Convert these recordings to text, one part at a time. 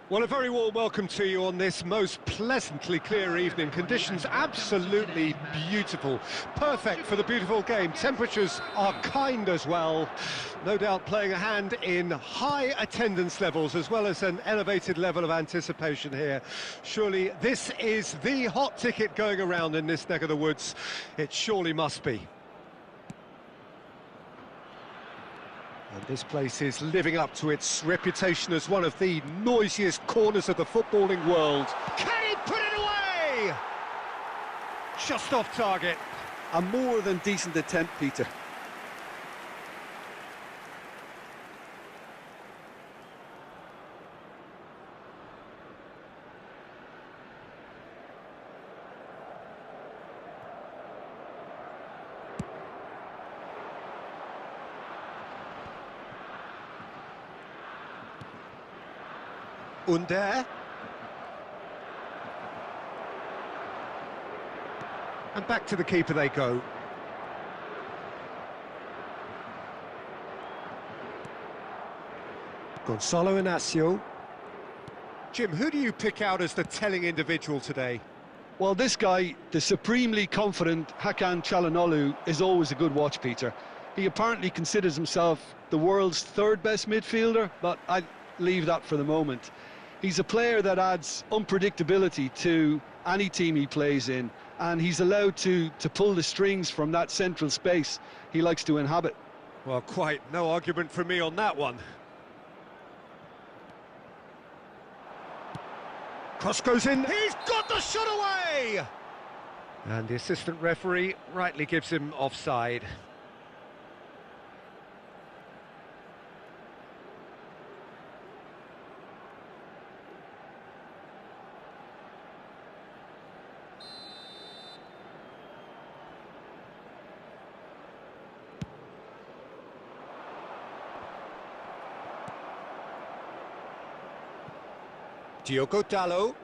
Well, a very warm welcome to you on this most pleasantly clear evening. Conditions absolutely beautiful. Perfect for the beautiful game. Temperatures are kind as well. No doubt playing a hand in high attendance levels as well as an elevated level of anticipation here. Surely this is the hot ticket going around in this neck of the woods. It surely must be. And this place is living up to its reputation as one of the noisiest corners of the footballing world. Can he put it away? Just off target. A more than decent attempt, Peter. Under. And back to the keeper they go. Gonzalo Inacio. Jim, who do you pick out as the telling individual today? Well, this guy, the supremely confident Hakan Çalhanoğlu, is always a good watch, Peter. He apparently considers himself the world's third best midfielder, but I'd leave that for the moment. He's a player that adds unpredictability to any team he plays in, and he's allowed to pull the strings from that central space he likes to inhabit. Well, quite no argument from me on that one. Cross goes in, he's got the shot away! And the assistant referee rightly gives him offside. Diogo Dalot.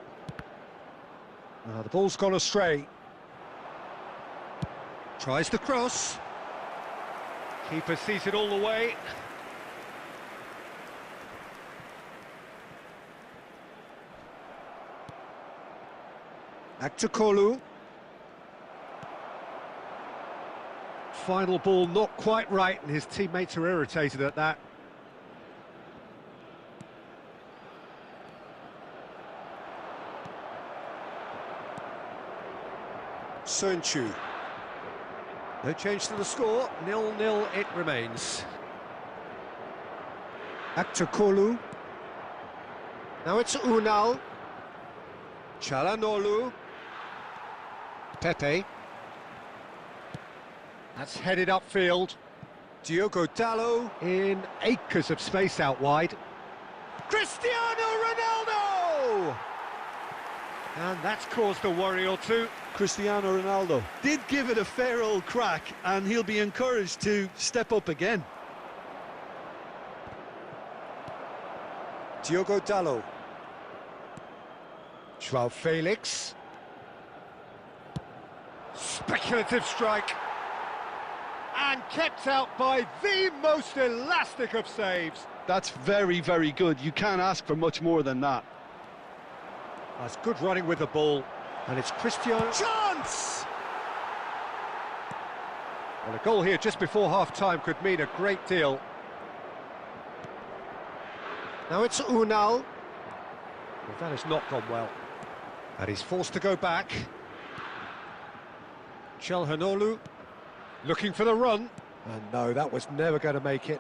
The ball's gone astray. Tries the cross. Keeper sees it all the way. Aktakolu. Final ball not quite right, and his teammates are irritated at that. Sönchu. No change to the score, 0-0 it remains. Aktakolu. Now it's Unal. Çalhanoğlu. Pepe. That's headed upfield. Diogo Dalot in acres of space out wide. Cristiano Ronaldo! And that's caused a worry or two. Cristiano Ronaldo did give it a fair old crack, and he'll be encouraged to step up again. Diogo Dalot. João Felix. Speculative strike. And kept out by the most elastic of saves. That's very, very good. You can't ask for much more than that. That's good running with the ball. And it's Cristiano. Chance! Well, a goal here just before half-time could mean a great deal. Now it's Unal. Well, that has not gone well. And he's forced to go back. Çalhanoğlu looking for the run. And no, that was never going to make it.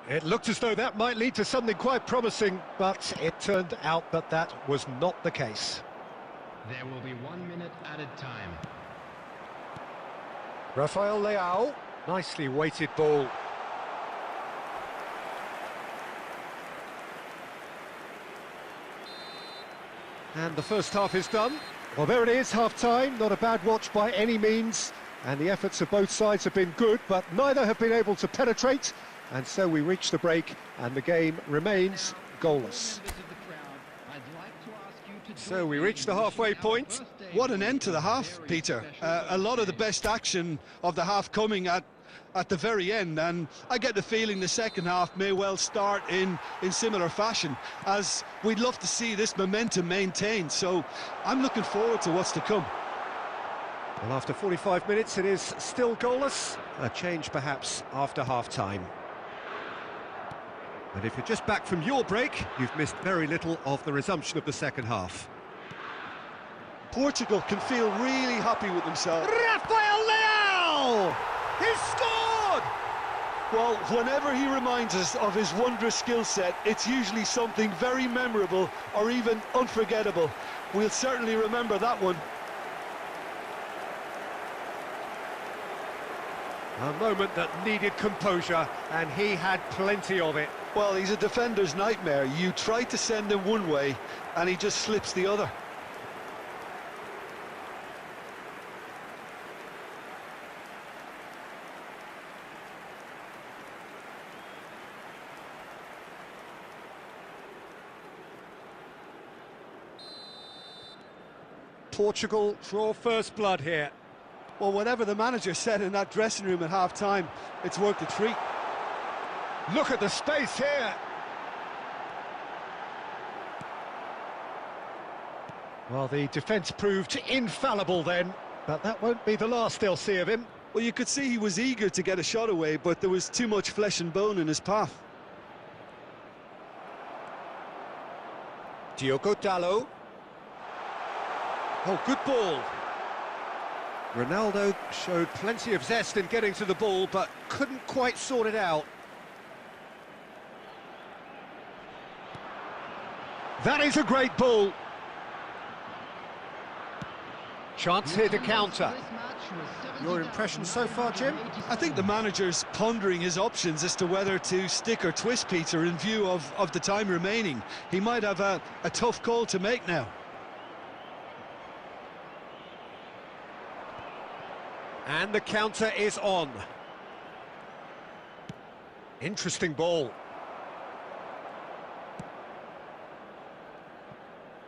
It looked as though that might lead to something quite promising, but it turned out that that was not the case. There will be 1 minute added time. Rafael Leao, nicely weighted ball. And the first half is done. Well, there it is, half-time. Not a bad watch by any means. And the efforts of both sides have been good, but neither have been able to penetrate. And so we reach the break, and the game remains goalless. So we reach the halfway point. What an end to the half, Peter. A lot of the best action of the half coming at at the very end, and I get the feeling the second half may well start in similar fashion, as we'd love to see this momentum maintained. So I'm looking forward to what's to come. Well, after 45 minutes, it is still goalless. A change perhaps after half-time. And if you're just back from your break, you've missed very little of the resumption of the second half. Portugal can feel really happy with themselves. Rafael Leão! He's scored! Well, whenever he reminds us of his wondrous skill set, it's usually something very memorable or even unforgettable. We'll certainly remember that one. A moment that needed composure, and he had plenty of it. Well, he's a defender's nightmare. You try to send him one way, and he just slips the other. Portugal draw first blood here. Well, whatever the manager said in that dressing room at half-time, it's worked a treat. Look at the space here. Well, the defence proved infallible then, but that won't be the last they'll see of him. Well, you could see he was eager to get a shot away, but there was too much flesh and bone in his path. Diogo Dalot. Oh, good ball. Ronaldo showed plenty of zest in getting to the ball, but couldn't quite sort it out. That is a great ball. Chance here to counter. Your impression so far, Jim? I think the manager's pondering his options as to whether to stick or twist Peter in view of the time remaining. He might have a tough call to make now. And the counter is on. Interesting ball.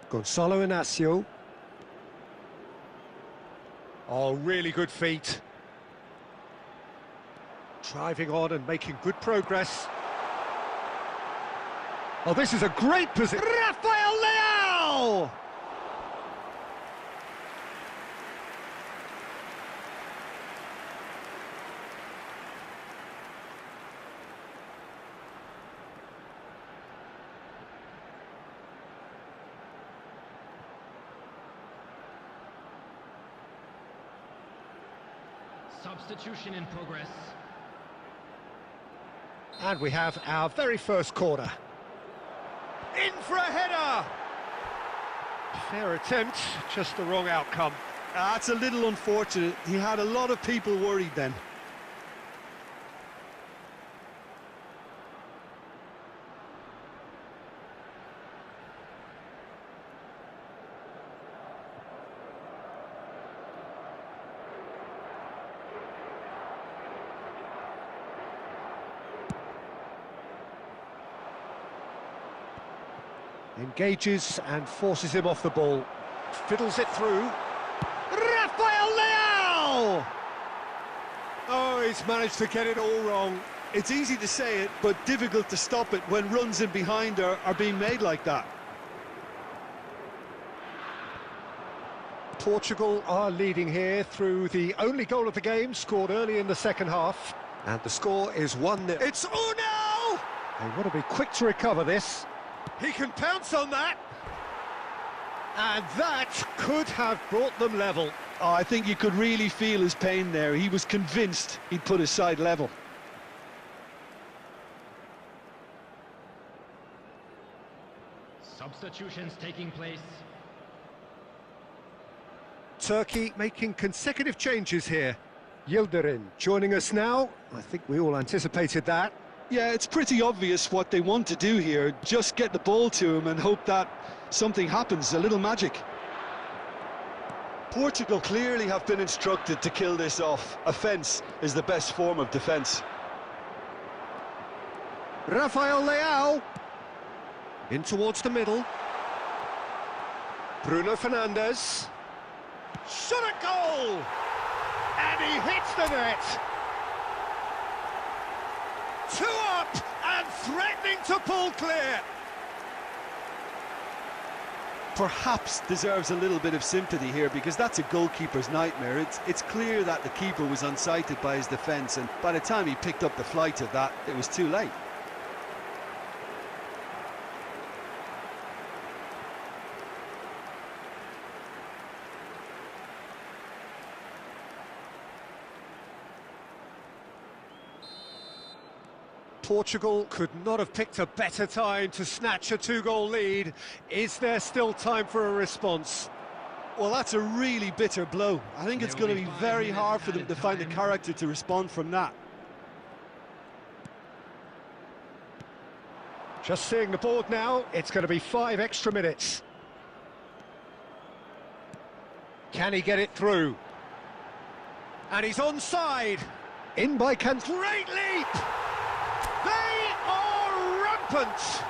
Gonzalo Inacio. Oh, really good feet. Driving on and making good progress. Oh, this is a great position. Rafael Leão! Substitution in progress. And we have our very first corner. In for a header! Fair attempt, just the wrong outcome. That's a little unfortunate. He had a lot of people worried then. Engages and forces him off the ball. Fiddles it through. Rafael Leão! Oh, he's managed to get it all wrong. It's easy to say it, but difficult to stop it when runs in behind are being made like that. Portugal are leading here through the only goal of the game, scored early in the second half. And the score is 1-0. It's Uno! They want to be quick to recover this. He can pounce on that. And that could have brought them level. Oh, I think you could really feel his pain there. He was convinced he'd put his side level. Substitutions taking place. Turkey making consecutive changes here. Yildirim joining us now. I think we all anticipated that. Yeah, it's pretty obvious what they want to do here. Just get the ball to him and hope that something happens, a little magic. Portugal clearly have been instructed to kill this off. Offence is the best form of defence. Rafael Leão. In towards the middle. Bruno Fernandes. Shot a goal! And he hits the net! Two up and threatening to pull clear. Perhaps deserves a little bit of sympathy here, because that's a goalkeeper's nightmare. It's clear that the keeper was unsighted by his defence, and by the time he picked up the flight of that, it was too late. Portugal could not have picked a better time to snatch a two-goal lead. Is there still time for a response? Well, that's a really bitter blow. I think it's going to be very hard for them to find the character to respond from that. Just seeing the board now, it's going to be 5 extra minutes. Can he get it through? And he's onside. In by Can. Great leap! They are rampant!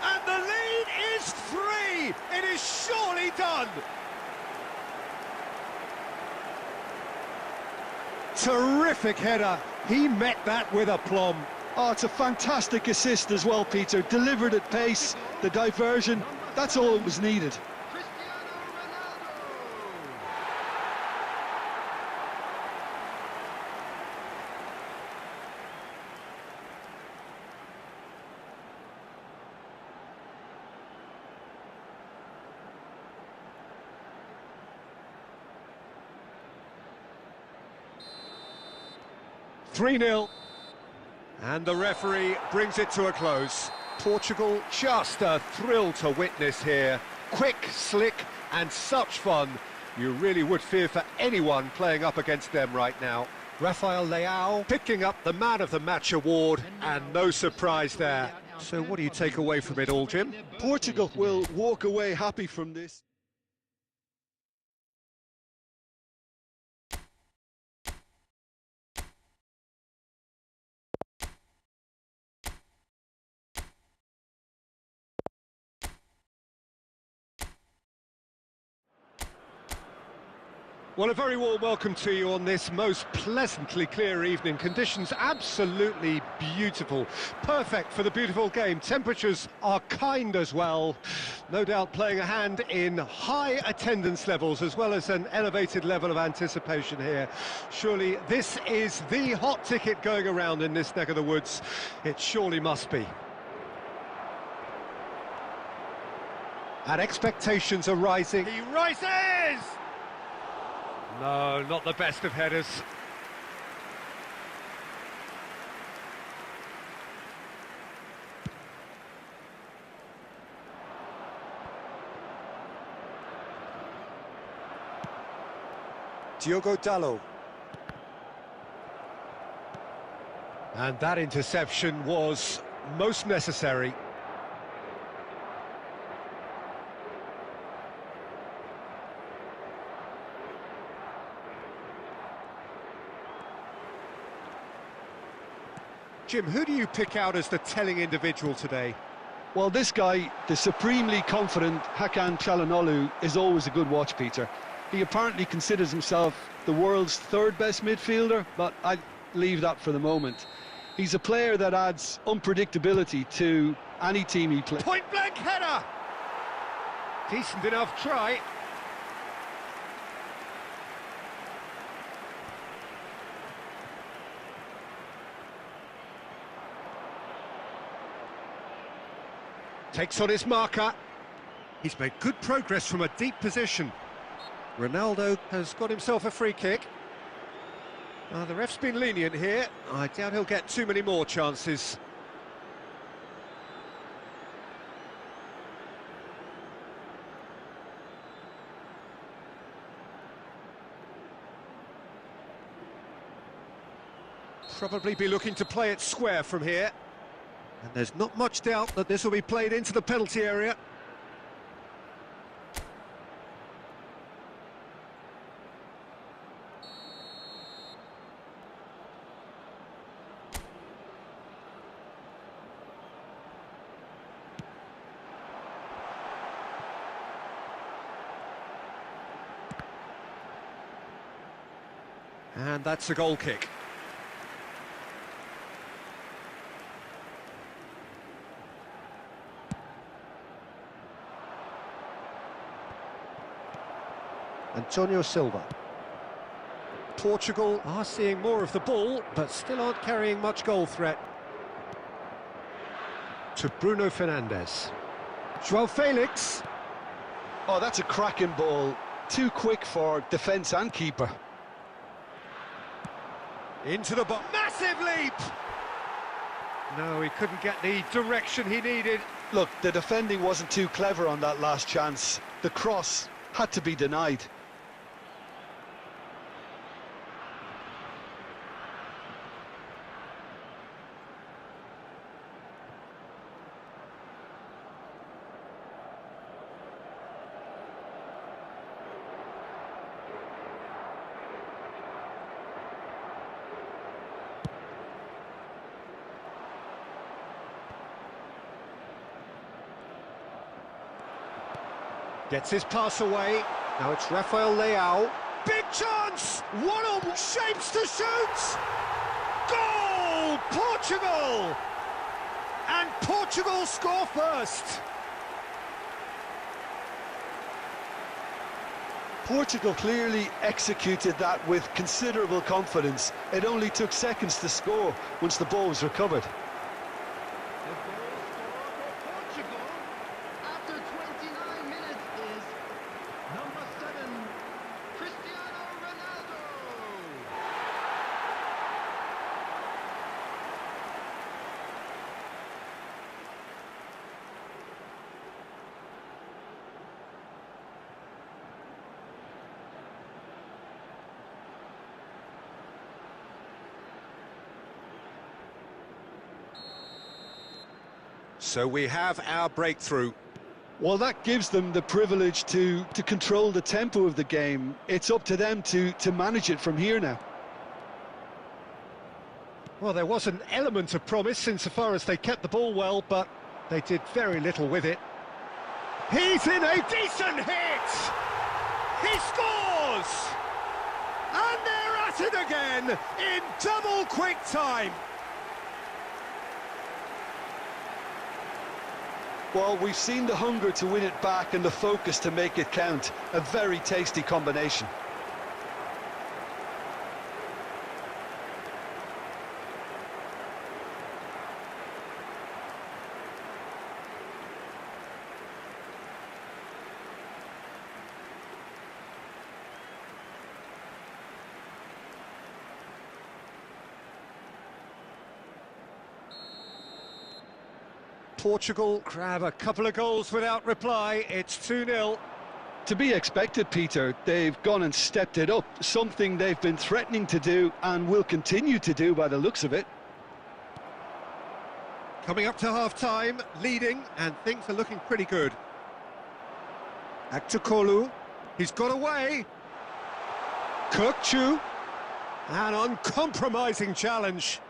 And the lead is 3! It is surely done! Terrific header. He met that with aplomb. Oh, it's a fantastic assist as well, Peter. Delivered at pace, the diversion, that's all that was needed. 3-0. And the referee brings it to a close. Portugal, just a thrill to witness here. Quick, slick, and such fun. You really would fear for anyone playing up against them right now. Rafael Leao picking up the Man of the Match award, and no surprise there. So what do you take away from it all, Jim? Portugal will walk away happy from this. Well, a very warm welcome to you on this most pleasantly clear evening. Conditions absolutely beautiful. Perfect for the beautiful game. Temperatures are kind as well. No doubt playing a hand in high attendance levels as well as an elevated level of anticipation here. Surely this is the hot ticket going around in this neck of the woods. It surely must be. And expectations are rising. He rises! No, not the best of headers. Diogo Dalot. And that interception was most necessary. Jim, who do you pick out as the telling individual today? Well, this guy, the supremely confident Hakan Çalhanoğlu, is always a good watch, Peter. He apparently considers himself the world's third best midfielder, but I'd leave that for the moment. He's a player that adds unpredictability to any team he plays. Point-blank header! Decent enough try. Takes on his marker. He's made good progress from a deep position. Ronaldo has got himself a free kick. The ref's been lenient here. I doubt he'll get too many more chances. Probably be looking to play it square from here. And there's not much doubt that this will be played into the penalty area. And that's a goal kick. Antonio Silva. Portugal are seeing more of the ball, but still aren't carrying much goal threat. To Bruno Fernandes. Joao Felix. Oh, that's a cracking ball. Too quick for defence and keeper. Into the box. Massive leap! No, he couldn't get the direction he needed. Look, the defending wasn't too clever on that last chance. The cross had to be denied. Gets his pass away. Now it's Rafael Leao. Big chance! One on shapes to shoot! Goal! Portugal! And Portugal score first. Portugal clearly executed that with considerable confidence. It only took seconds to score once the ball was recovered. The goal scorer for Portugal after 29 minutes is number 7, Cristiano Ronaldo. So we have our breakthrough. Well, that gives them the privilege to control the tempo of the game. It's up to them to manage it from here now. Well, there was an element of promise insofar as they kept the ball well, but they did very little with it. He's in a decent hit! He scores! And they're at it again in double quick time. Well, we've seen the hunger to win it back and the focus to make it count. A very tasty combination. Portugal grab a couple of goals without reply. It's 2-0. To be expected, Peter. They've gone and stepped it up, something they've been threatening to do and will continue to do by the looks of it. Coming up to half-time, leading, and things are looking pretty good. Aktukolu, he's got away. Kirkchu, an uncompromising challenge.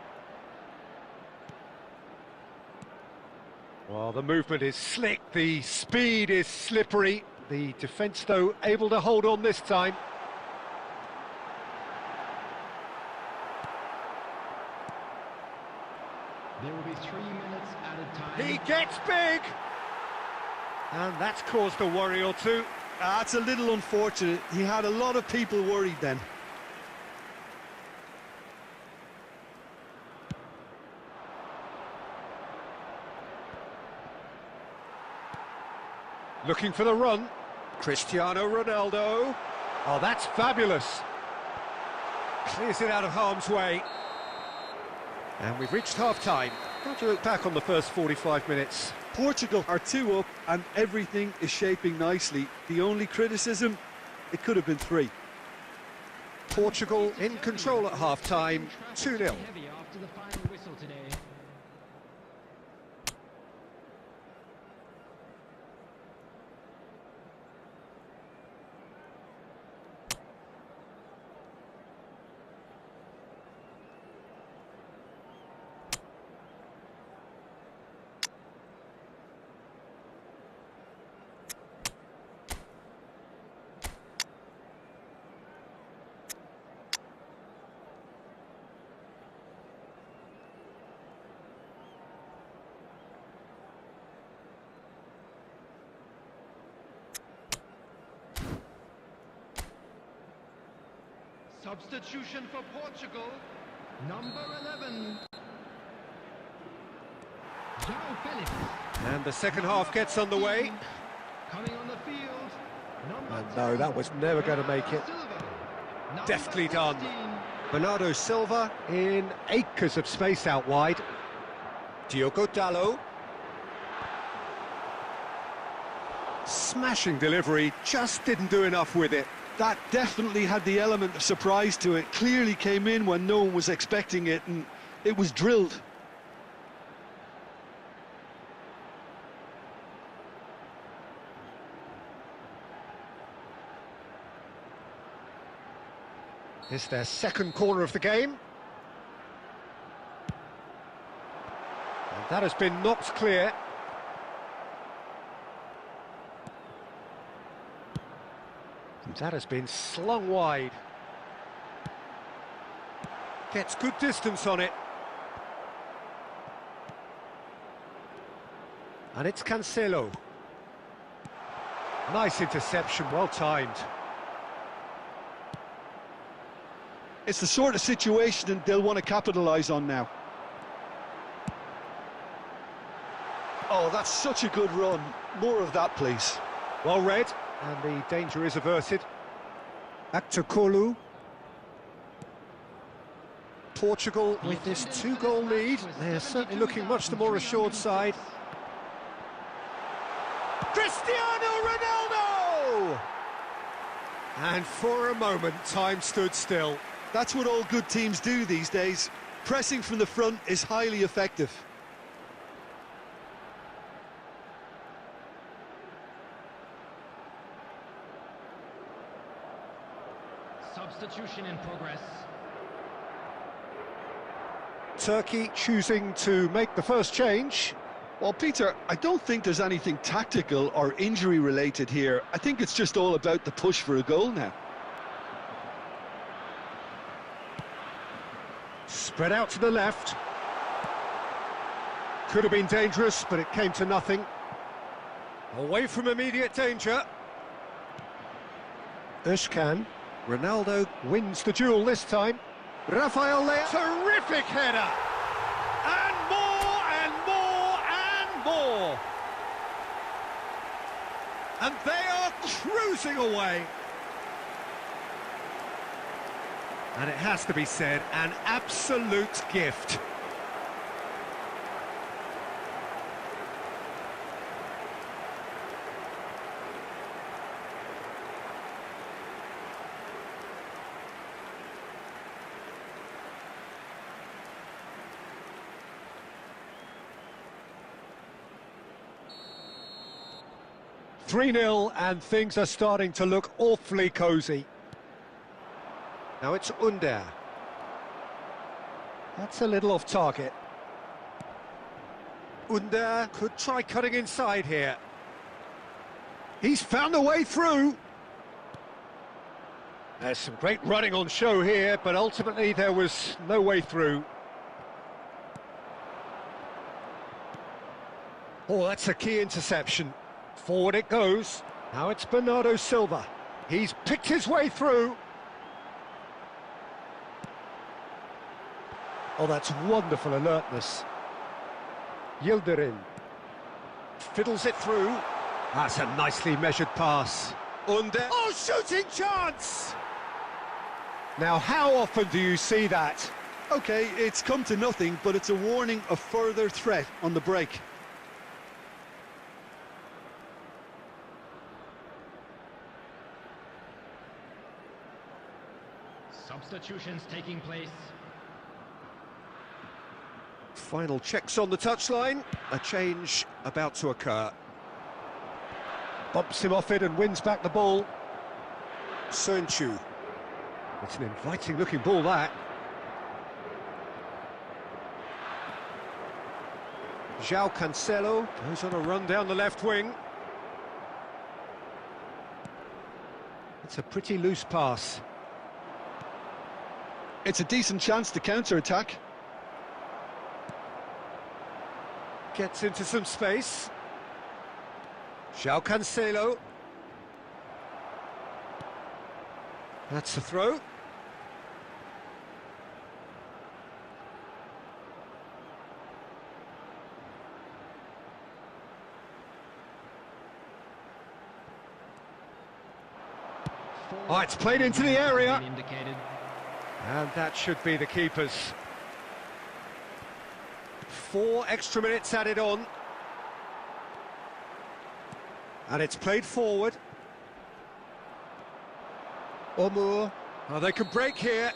Well, the movement is slick, the speed is slippery. The defence, though, able to hold on this time. There will be 3 minutes at a time. He gets big! And that's caused a worry or two. That's a little unfortunate. He had a lot of people worried then. Looking for the run. Cristiano Ronaldo. Oh, that's fabulous. Clears it out of harm's way. And we've reached half-time. How do you look back on the first 45 minutes? Portugal are 2 up and everything is shaping nicely. The only criticism, it could have been 3. Portugal in control at half-time, 2-0. Heavy after the final whistle today. Substitution for Portugal. Number 11. João Felix. And the second half gets underway. Coming on the field. Number And no, that was never going to make it. Silva. Number Deftly done. 16. Bernardo Silva in acres of space out wide. Diogo Dalot. Smashing delivery, just didn't do enough with it. That definitely had the element of surprise to it. Clearly came in when no one was expecting it, and it was drilled. It's their second corner of the game. And that has been knocked clear. And that has been slung wide. Gets good distance on it. And it's Cancelo. Nice interception, well timed. It's the sort of situation that they'll want to capitalise on now. Oh, that's such a good run. More of that, please. Well read, and the danger is averted. Aktakolu. Portugal with this two-goal lead. They're certainly looking much the more assured side. Cristiano Ronaldo! And for a moment, time stood still. That's what all good teams do these days. Pressing from the front is highly effective. Substitution in progress. Turkey choosing to make the first change. Well, Peter, I don't think there's anything tactical or injury-related here. I think it's just all about the push for a goal now. Spread out to the left. Could have been dangerous, but it came to nothing. Away from immediate danger. Özcan. Ronaldo wins the duel this time. Rafael Leao. Terrific header! And more, and more, and more! And they are cruising away. And it has to be said, an absolute gift. (3-0) and things are starting to look awfully cosy. Now it's Under. That's a little off target. Under could try cutting inside here. He's found a way through. There's some great running on show here, but ultimately there was no way through. Oh, that's a key interception. Forward it goes. Now it's Bernardo Silva. He's picked his way through. Oh, that's wonderful alertness. Yildirim fiddles it through. That's a nicely measured pass. Under. Oh, shooting chance! Now, how often do you see that? Okay, it's come to nothing, but it's a warning of further threat on the break. Substitutions taking place. Final checks on the touchline. A change about to occur. Bumps him off it and wins back the ball. Sönchu. It's an inviting looking ball, that. João Cancelo goes on a run down the left wing. It's a pretty loose pass. It's a decent chance to counter-attack. Gets into some space. João Cancelo. That's a throw. Oh, it's played into the area. Indicated. And that should be the keeper's. 4 extra minutes added on. And it's played forward. Omur. Oh, they can break here.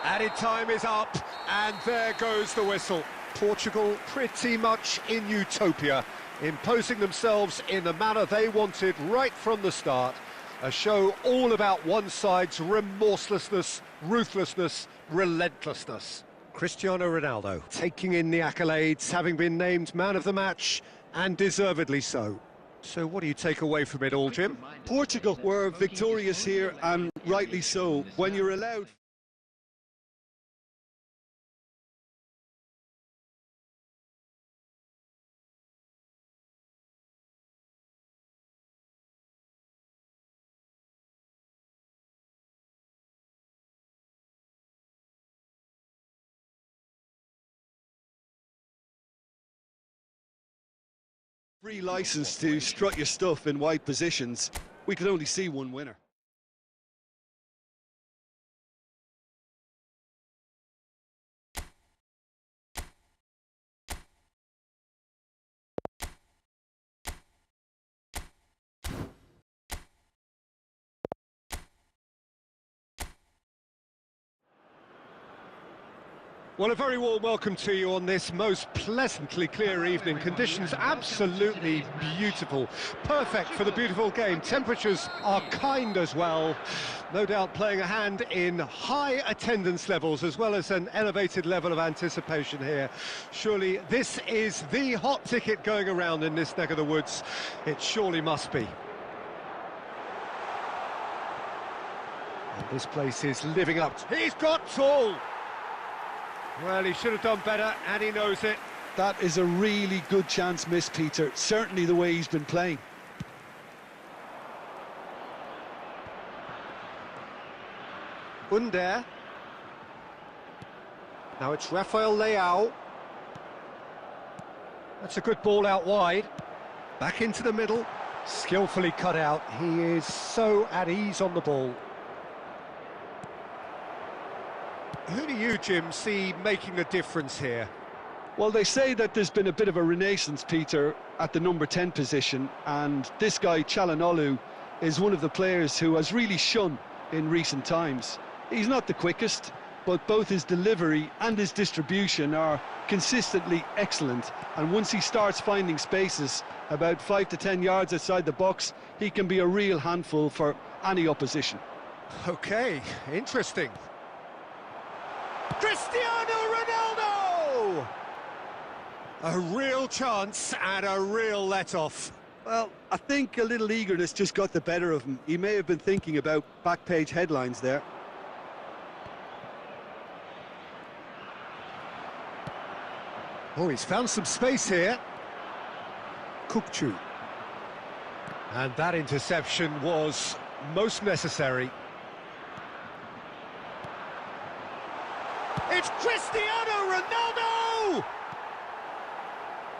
Added time is up, and there goes the whistle. Portugal pretty much in utopia, imposing themselves in the manner they wanted right from the start. A show all about one side's remorselessness, ruthlessness, relentlessness. Cristiano Ronaldo taking in the accolades, having been named man of the match, and deservedly so. So what do you take away from it all, Jim? Portugal were victorious here, and rightly so. When you're allowed free license to strut your stuff in wide positions, we could only see one winner. Well, a very warm welcome to you on this most pleasantly clear evening. Conditions absolutely beautiful. Perfect for the beautiful game. Temperatures are kind as well. No doubt playing a hand in high attendance levels as well as an elevated level of anticipation here. Surely this is the hot ticket going around in this neck of the woods. It surely must be. And this place is living up. He's got tall! Well, he should have done better, and he knows it. That is a really good chance missed, Peter. Certainly the way he's been playing. Under. Now it's Rafael Leao. That's a good ball out wide. Back into the middle. Skillfully cut out. He is so at ease on the ball. Who do you, Jim, see making a difference here? Well, they say that there's been a bit of a renaissance, Peter, at the number 10 position, and this guy, Calhanoglu, is one of the players who has really shone in recent times. He's not the quickest, but both his delivery and his distribution are consistently excellent, and once he starts finding spaces about 5 to 10 yards outside the box, he can be a real handful for any opposition. Okay, interesting. Cristiano Ronaldo! A real chance and a real let-off. Well, I think a little eagerness just got the better of him. He may have been thinking about back-page headlines there. Oh, he's found some space here. Kukçu. And that interception was most necessary. It's Cristiano Ronaldo!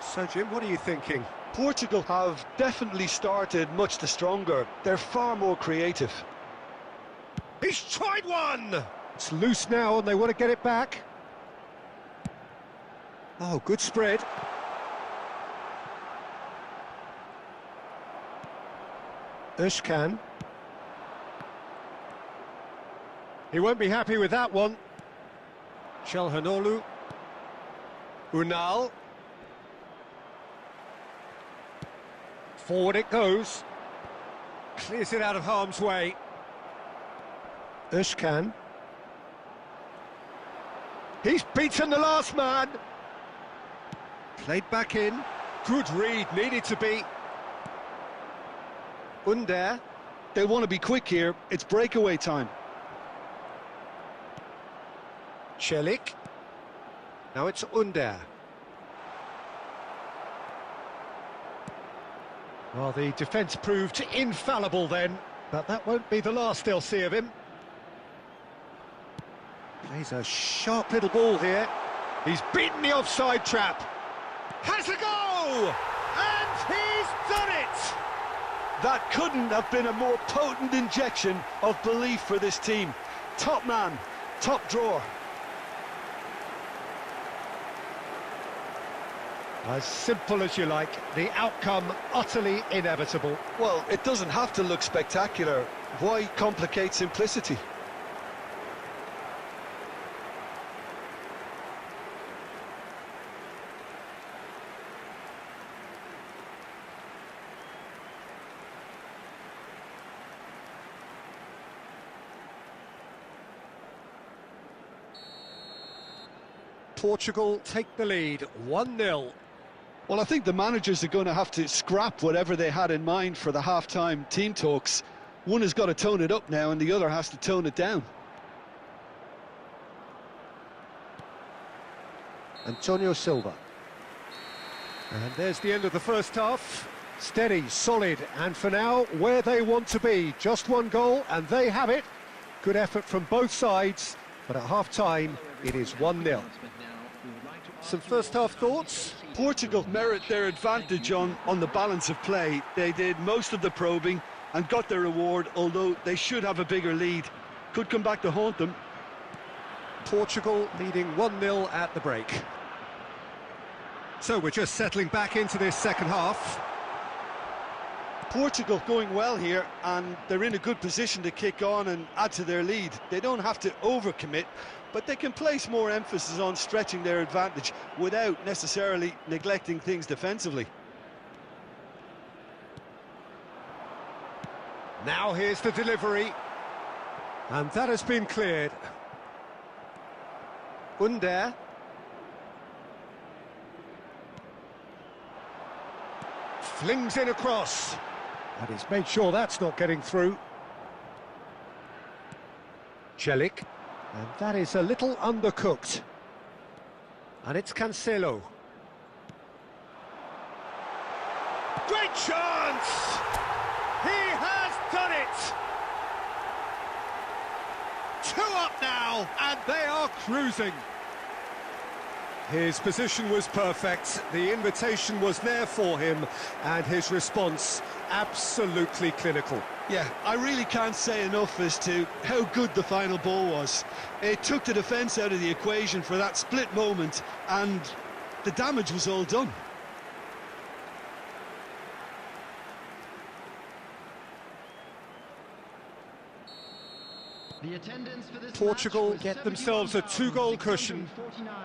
So, Jim, what are you thinking? Portugal have definitely started much the stronger. They're far more creative. He's tried one! It's loose now and they want to get it back. Oh, good spread. Özcan. He won't be happy with that one. Calhanoglu. Unal. Forward it goes. Clears it out of harm's way. Özcan. He's beaten the last man. Played back in. Good read, needed to be. Under. They want to be quick here. It's breakaway time. Celik. Now it's Under. Well, the defence proved infallible then, but that won't be the last they'll see of him. Plays a sharp little ball here. He's beaten the offside trap. Has a go! And he's done it! That couldn't have been a more potent injection of belief for this team. Top man, top drawer. As simple as you like, the outcome utterly inevitable. Well, it doesn't have to look spectacular. Why complicate simplicity? Portugal take the lead, 1-0. Well, I think the managers are going to have to scrap whatever they had in mind for the half-time team talks. One has got to tone it up now and the other has to tone it down. Antonio Silva. And there's the end of the first half. Steady, solid, and for now, where they want to be. Just one goal, and they have it. Good effort from both sides, but at half-time, it is 1-0. Some first-half thoughts? Portugal merit their advantage on the balance of play. They did most of the probing and got their reward, although they should have a bigger lead. Could come back to haunt them. Portugal leading 1-0 at the break. So we're just settling back into this second half. Portugal going well here, and they're in a good position to kick on and add to their lead. They don't have to overcommit, but they can place more emphasis on stretching their advantage without necessarily neglecting things defensively. Now here's the delivery. And that has been cleared. Under. Flings in across. And he's made sure that's not getting through. Celik. And that is a little undercooked. And it's Cancelo. Great chance! He has done it! 2 up now, and they are cruising. His position was perfect, the invitation was there for him, and his response absolutely clinical. Yeah, I really can't say enough as to how good the final ball was. It took the defence out of the equation for that split moment, and the damage was all done. Portugal get themselves a 2-goal cushion.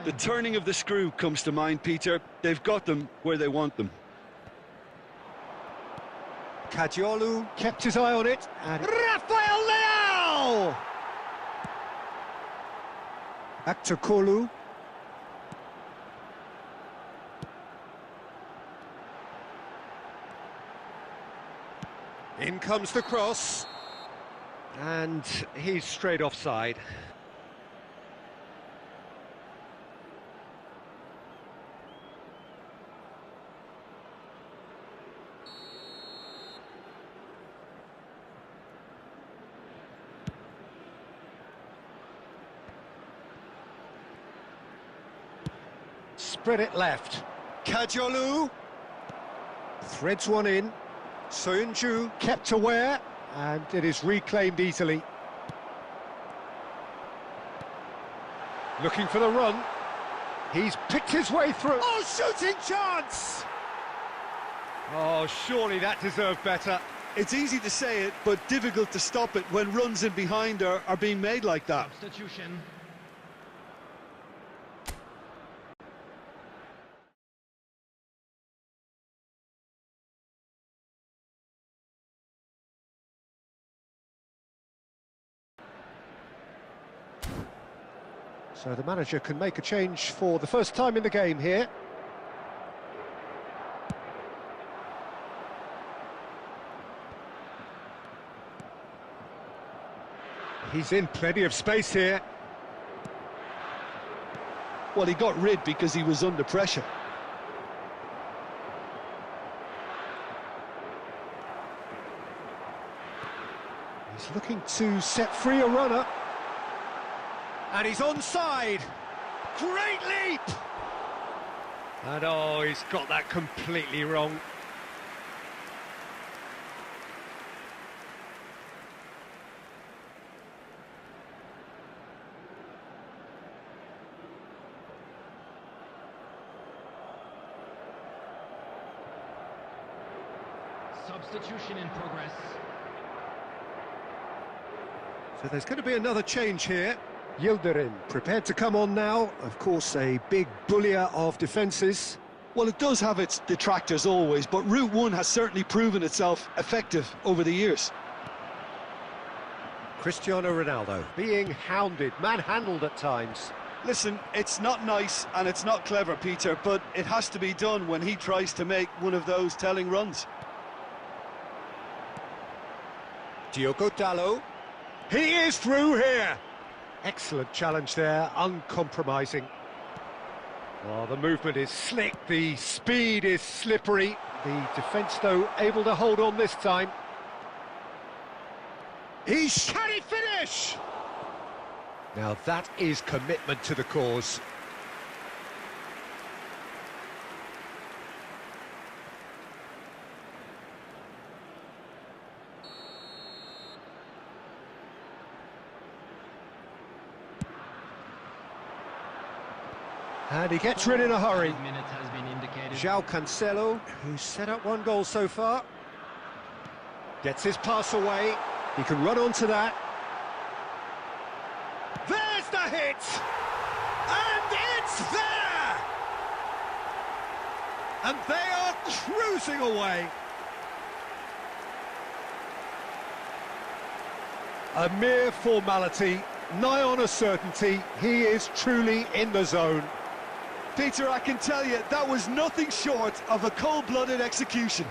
The turning of the screw comes to mind, Peter. They've got them where they want them. Cadiolu kept his eye on it, and Rafael Leao! Back to Kolu. In comes the cross. And he's straight offside. Spread it left. Cadiolu threads one in. Soyuncu kept aware. And it is reclaimed easily. Looking for the run. He's picked his way through. Oh, shooting chance! Oh, surely that deserved better. It's easy to say it, but difficult to stop it when runs in behind are being made like that. Substitution. So the manager can make a change for the first time in the game here. He's in plenty of space here. Well, he got rid because he was under pressure. He's looking to set free a runner. And he's onside. Great leap! And oh, he's got that completely wrong. Substitution in progress. So there's going to be another change here. Yildirim prepared to come on now. Of course, a big bullier of defences. Well, it does have its detractors always, but Route 1 has certainly proven itself effective over the years. Cristiano Ronaldo being hounded, manhandled at times. Listen, it's not nice and it's not clever, Peter, but it has to be done when he tries to make one of those telling runs. Diogo Dalot. He is through here. Excellent challenge there, uncompromising. Oh, the movement is slick, the speed is slippery. The defence, though, able to hold on this time. Can he finish? Now that is commitment to the cause. And he gets rid in a hurry. 5 minutes has been indicated. João Cancelo, who's set up one goal so far. Gets his pass away. He can run onto that. There's the hit! And it's there! And they are cruising away. A mere formality, nigh on a certainty. He is truly in the zone. Peter, I can tell you, that was nothing short of a cold-blooded execution.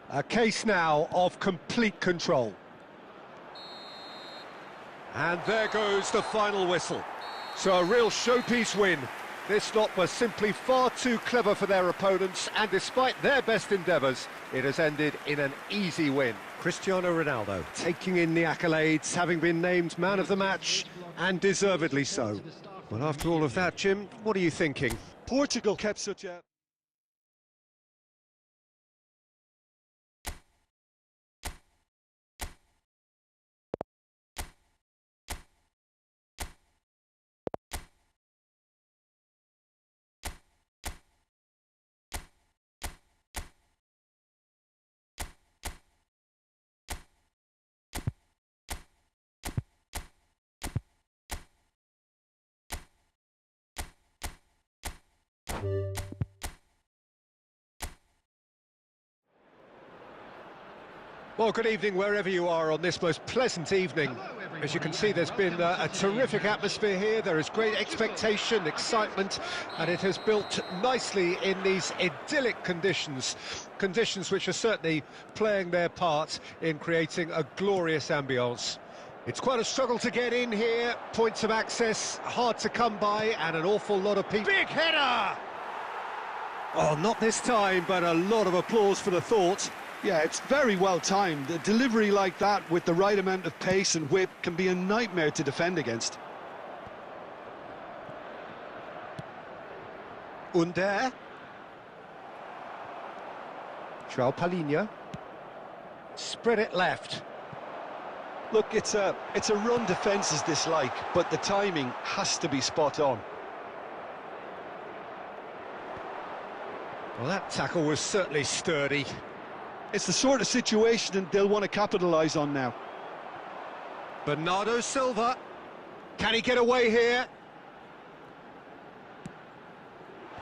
A case now of complete control. And there goes the final whistle. So a real showpiece win. This lot was simply far too clever for their opponents, and despite their best endeavours, it has ended in an easy win. Cristiano Ronaldo taking in the accolades, having been named man of the match, and deservedly so. Well, after all of that, Jim, what are you thinking? Portugal kept such a... Well, good evening wherever you are on this most pleasant evening. As you can see, there's been a terrific atmosphere here. There is great expectation, excitement, and it has built nicely in these idyllic conditions. Conditions which are certainly playing their part in creating a glorious ambience. It's quite a struggle to get in here. Points of access hard to come by, and an awful lot of people. Big header! Oh, not this time, but a lot of applause for the thought. Yeah, it's very well timed. A delivery like that with the right amount of pace and whip can be a nightmare to defend against. Under. João Palhinha. Spread it left. Look, it's a run defence's dislike, but the timing has to be spot on. Well, that tackle was certainly sturdy. It's the sort of situation they'll want to capitalise on now. Bernardo Silva. Can he get away here?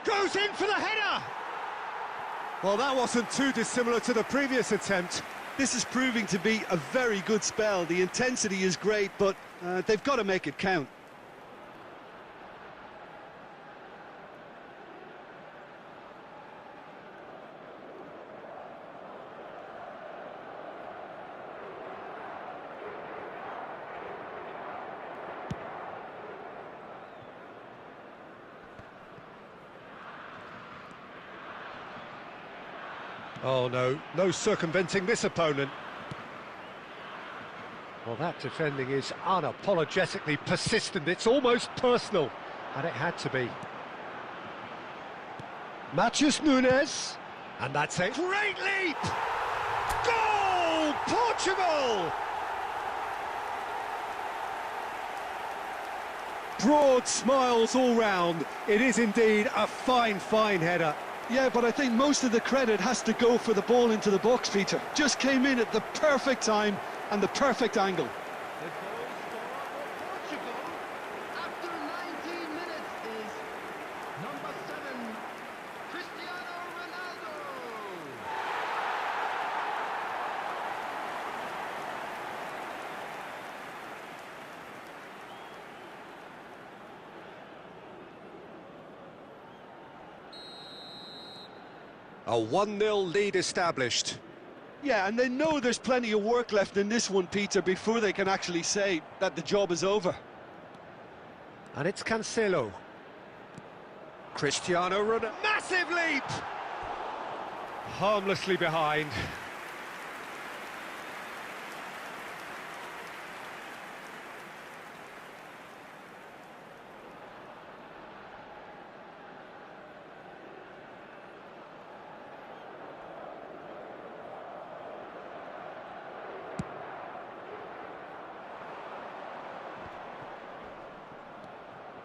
Goes in for the header! Well, that wasn't too dissimilar to the previous attempt. This is proving to be a very good spell. The intensity is great, but they've got to make it count. Oh no, no circumventing this opponent. Well, that defending is unapologetically persistent. It's almost personal, and it had to be. Matheus Nunes, and that's a great leap! Goal! Portugal! Broad smiles all round. It is indeed a fine, fine header. Yeah, but I think most of the credit has to go for the ball into the box, Peter. Just came in at the perfect time and the perfect angle. The goal scorer for Portugal after 19 minutes is number 7, Cristiano Ronaldo. A 1-0 lead established. Yeah, and they know there's plenty of work left in this one, Peter, before they can actually say that the job is over. And it's Cancelo. Cristiano Ronaldo. Massive leap! Harmlessly behind.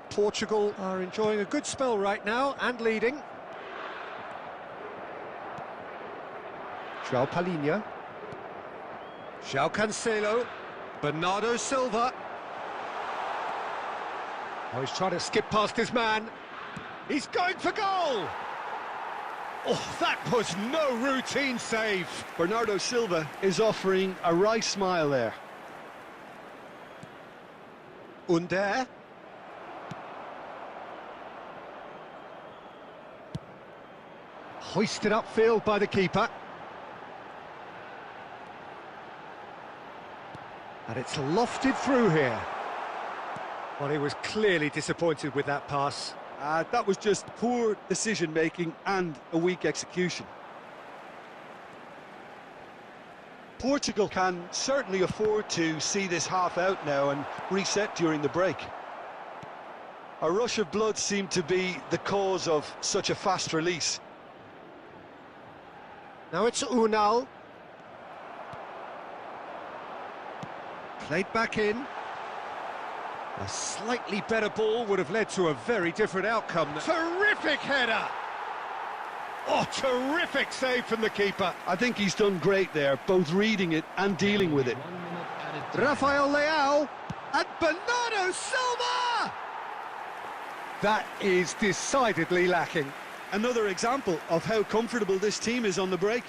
Portugal are enjoying a good spell right now and leading. João Palhinha. João Cancelo. Bernardo Silva. Oh, he's trying to skip past his man. He's going for goal! Oh, that was no routine save. Bernardo Silva is offering a right smile there. Under. Hoisted upfield by the keeper. And it's lofted through here. Well, he was clearly disappointed with that pass. That was just poor decision-making and a weak execution. Portugal can certainly afford to see this half out now and reset during the break. A rush of blood seemed to be the cause of such a fast release. Now it's Unal. Played back in. A slightly better ball would have led to a very different outcome. Terrific header! Oh, terrific save from the keeper. I think he's done great there, both reading it and dealing with it. 1 minute added time. Rafael Leao and Bernardo Silva! That is decidedly lacking. Another example of how comfortable this team is on the break.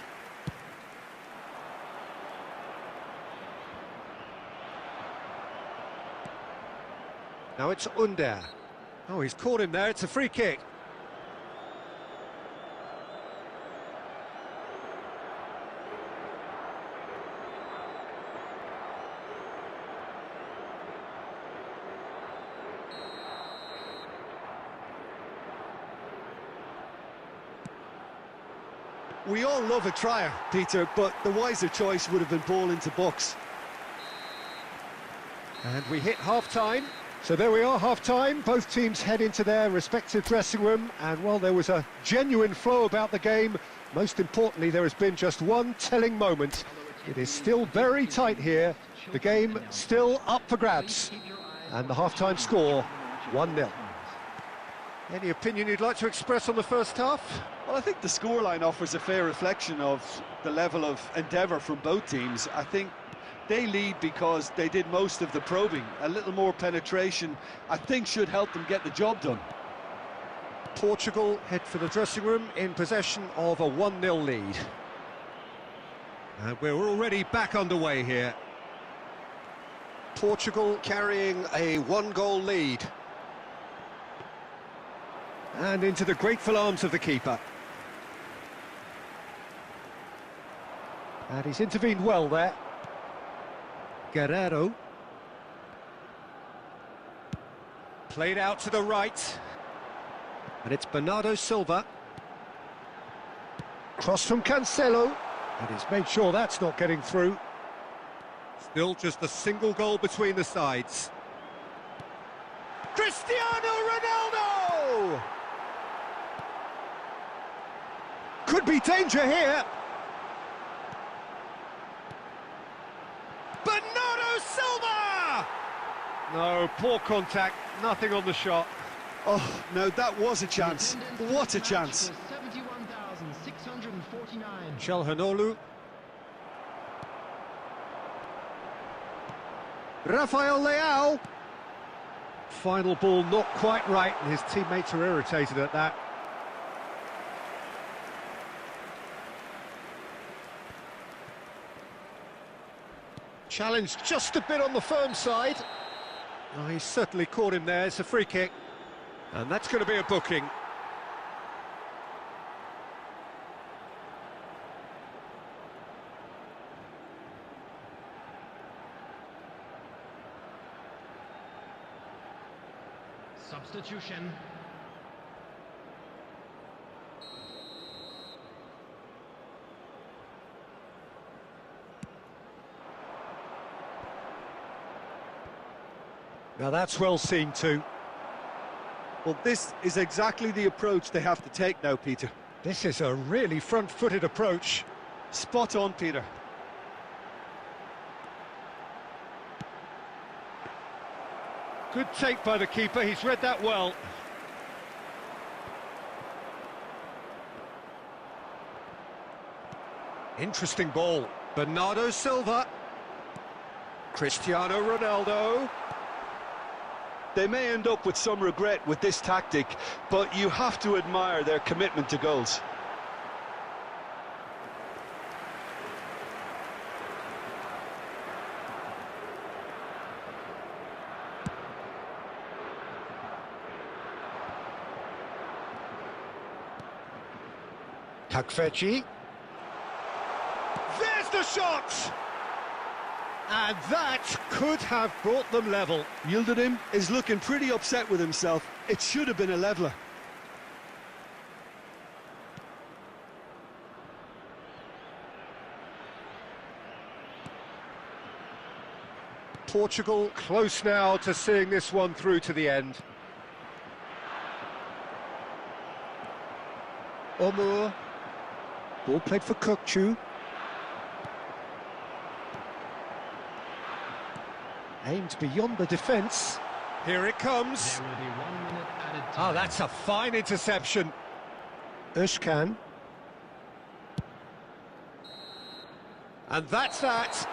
Now it's Under. Oh, he's caught him there, it's a free kick. We all love a trier, Peter, but the wiser choice would have been ball into box. And we hit half-time. So there we are, half-time. Both teams head into their respective dressing room. And, well, there was a genuine flow about the game. Most importantly, there has been just one telling moment. It is still very tight here. The game still up for grabs. And the half-time score, 1-0. Any opinion you'd like to express on the first half? Well, I think the scoreline offers a fair reflection of the level of endeavour from both teams. I think they lead because they did most of the probing. A little more penetration, I think, should help them get the job done. Portugal head for the dressing room in possession of a 1-0 lead. And we're already back underway here. Portugal carrying a 1-goal lead. And into the grateful arms of the keeper. And he's intervened well there. Guerrero. Played out to the right. And it's Bernardo Silva. Cross from Cancelo. And he's made sure that's not getting through. Still just a single goal between the sides. Cristiano Ronaldo! Could be danger here. Bernardo Silva! No, poor contact, nothing on the shot. Oh, no, that was a chance. What a chance. 71,649. Chalhanoglu. Rafael Leao. Final ball not quite right, and his teammates are irritated at that. Challenge just a bit on the firm side. Oh, he's certainly caught him there. It's a free kick. And that's going to be a booking. Substitution. Now that's well seen too. Well, this is exactly the approach they have to take now, Peter. This is a really front-footed approach. Spot on, Peter. Good take by the keeper, he's read that well. Interesting ball. Bernardo Silva. Cristiano Ronaldo. They may end up with some regret with this tactic, but you have to admire their commitment to goals. Takfeci. There's the shot! And that could have brought them level. Yildirim is looking pretty upset with himself. It should have been a leveller. Portugal close now to seeing this one through to the end. Omur. Ball played for Kukçu. Aimed beyond the defence. Here it comes. There will be 1 minute added Oh, time. that's a fine interception. Özkan. And that's that.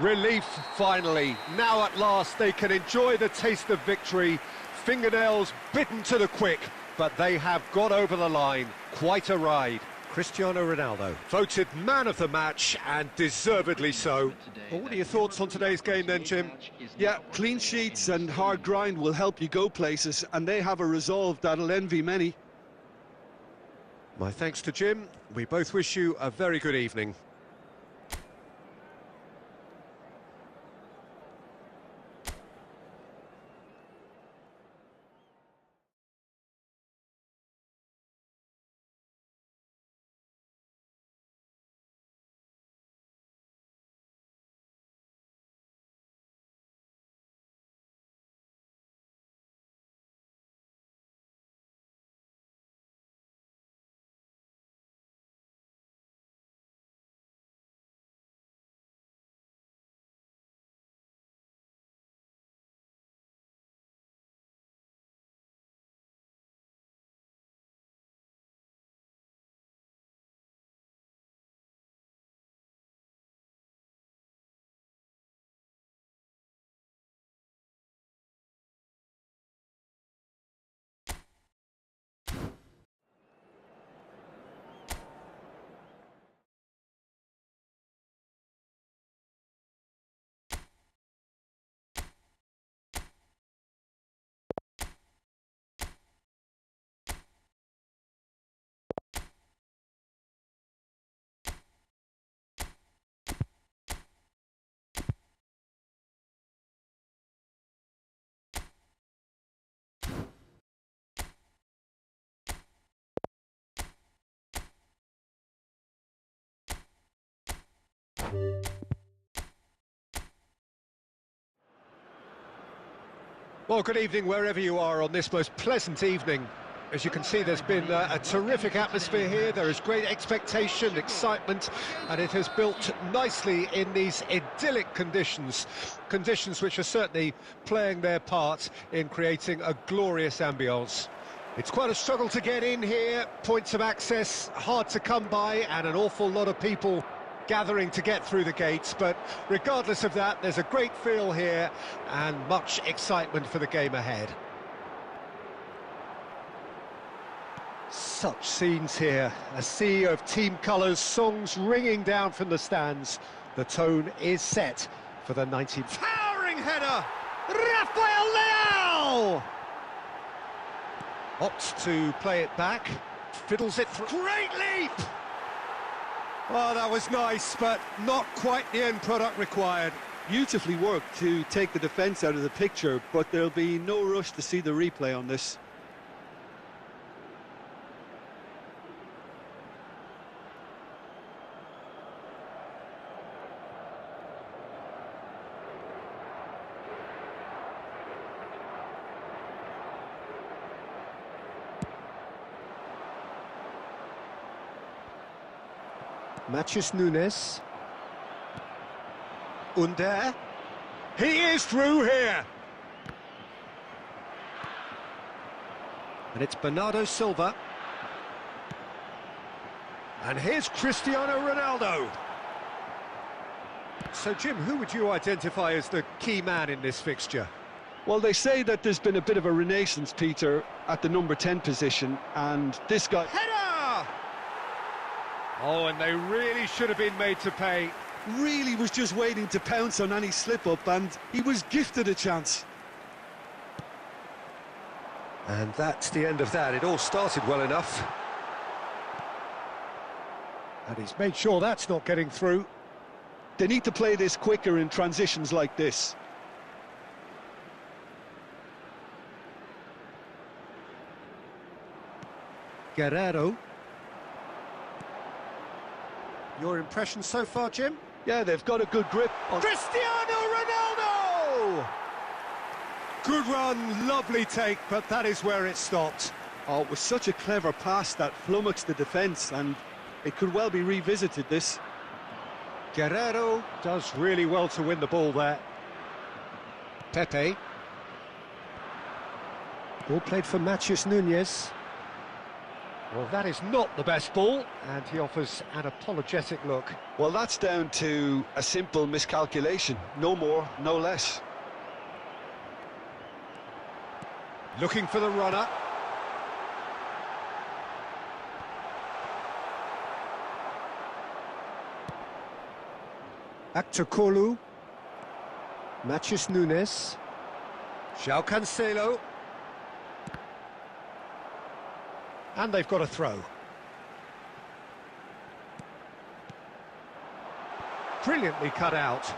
Relief, finally. Now at last they can enjoy the taste of victory. Fingernails bitten to the quick, but they have got over the line. Quite a ride. Cristiano Ronaldo, voted man of the match, and deservedly so. Well, what are your thoughts on today's game then, Jim? Yeah, clean sheets and hard grind will help you go places, and they have a resolve that'll envy many. My thanks to Jim. We both wish you a very good evening. Well, good evening wherever you are on this most pleasant evening. As you can see, there's been a terrific atmosphere here. There is great expectation, excitement, and it has built nicely in these idyllic conditions. Conditions which are certainly playing their part in creating a glorious ambience. It's quite a struggle to get in here, points of access hard to come by, and an awful lot of people gathering to get through the gates, but regardless of that, there's a great feel here and much excitement for the game ahead. Such scenes here, a sea of team colours, songs ringing down from the stands. The tone is set for the 90th. Towering header! Rafael Leao! Opts to play it back, fiddles it through. Great leap! Oh, that was nice, but not quite the end product required. Beautifully worked to take the defence out of the picture, but there'll be no rush to see the replay on this. Matheus Nunes. Under. He is through here. And it's Bernardo Silva. And here's Cristiano Ronaldo. So, Jim, who would you identify as the key man in this fixture? Well, they say that there's been a bit of a renaissance, Peter, at the number 10 position, and this guy... Header! Oh, and they really should have been made to pay. Really was just waiting to pounce on any slip-up, and he was gifted a chance. And that's the end of that. It all started well enough. And he's made sure that's not getting through. They need to play this quicker in transitions like this. Guerrero. Your impression so far, Jim? Yeah, they've got a good grip on... Cristiano Ronaldo! Good run, lovely take, but that is where it stopped. Oh, it was such a clever pass that flummoxed the defence, and it could well be revisited, this. Guerrero does really well to win the ball there. Pepe. Ball played for Matheus Nunes. Well, that is not the best ball, and he offers an apologetic look. Well, that's down to a simple miscalculation. No more, no less. Looking for the runner. Back to Kolu. Matheus Nunes. João Cancelo. And they've got a throw. Brilliantly cut out.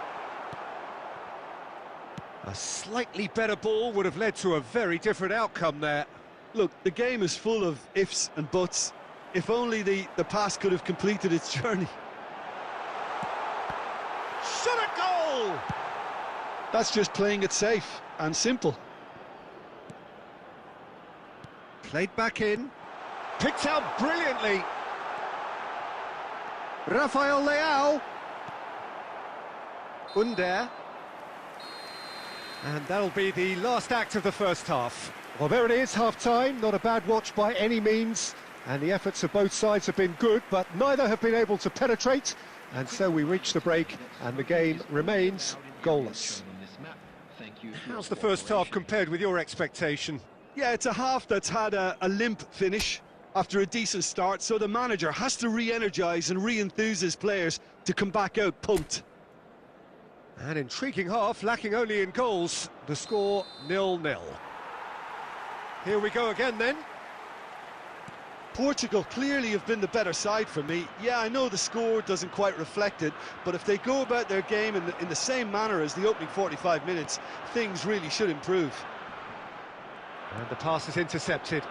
A slightly better ball would have led to a very different outcome there. Look, the game is full of ifs and buts. If only the pass could have completed its journey. Shot a goal! That's just playing it safe and simple. Played back in. Picked out brilliantly. Rafael Leao. Under. And that'll be the last act of the first half. Well, there it is, half-time. Not a bad watch by any means. And the efforts of both sides have been good, but neither have been able to penetrate. And so we reach the break, and the game remains goalless. How's the first half compared with your expectation? Yeah, it's a half that's had a limp finish after a decent start, so the manager has to re-energise and re-enthuse his players to come back out pumped. An intriguing half, lacking only in goals. The score 0-0. Here we go again then. Portugal clearly have been the better side for me. Yeah, I know the score doesn't quite reflect it, but if they go about their game in the same manner as the opening 45 minutes, things really should improve. And the pass is intercepted.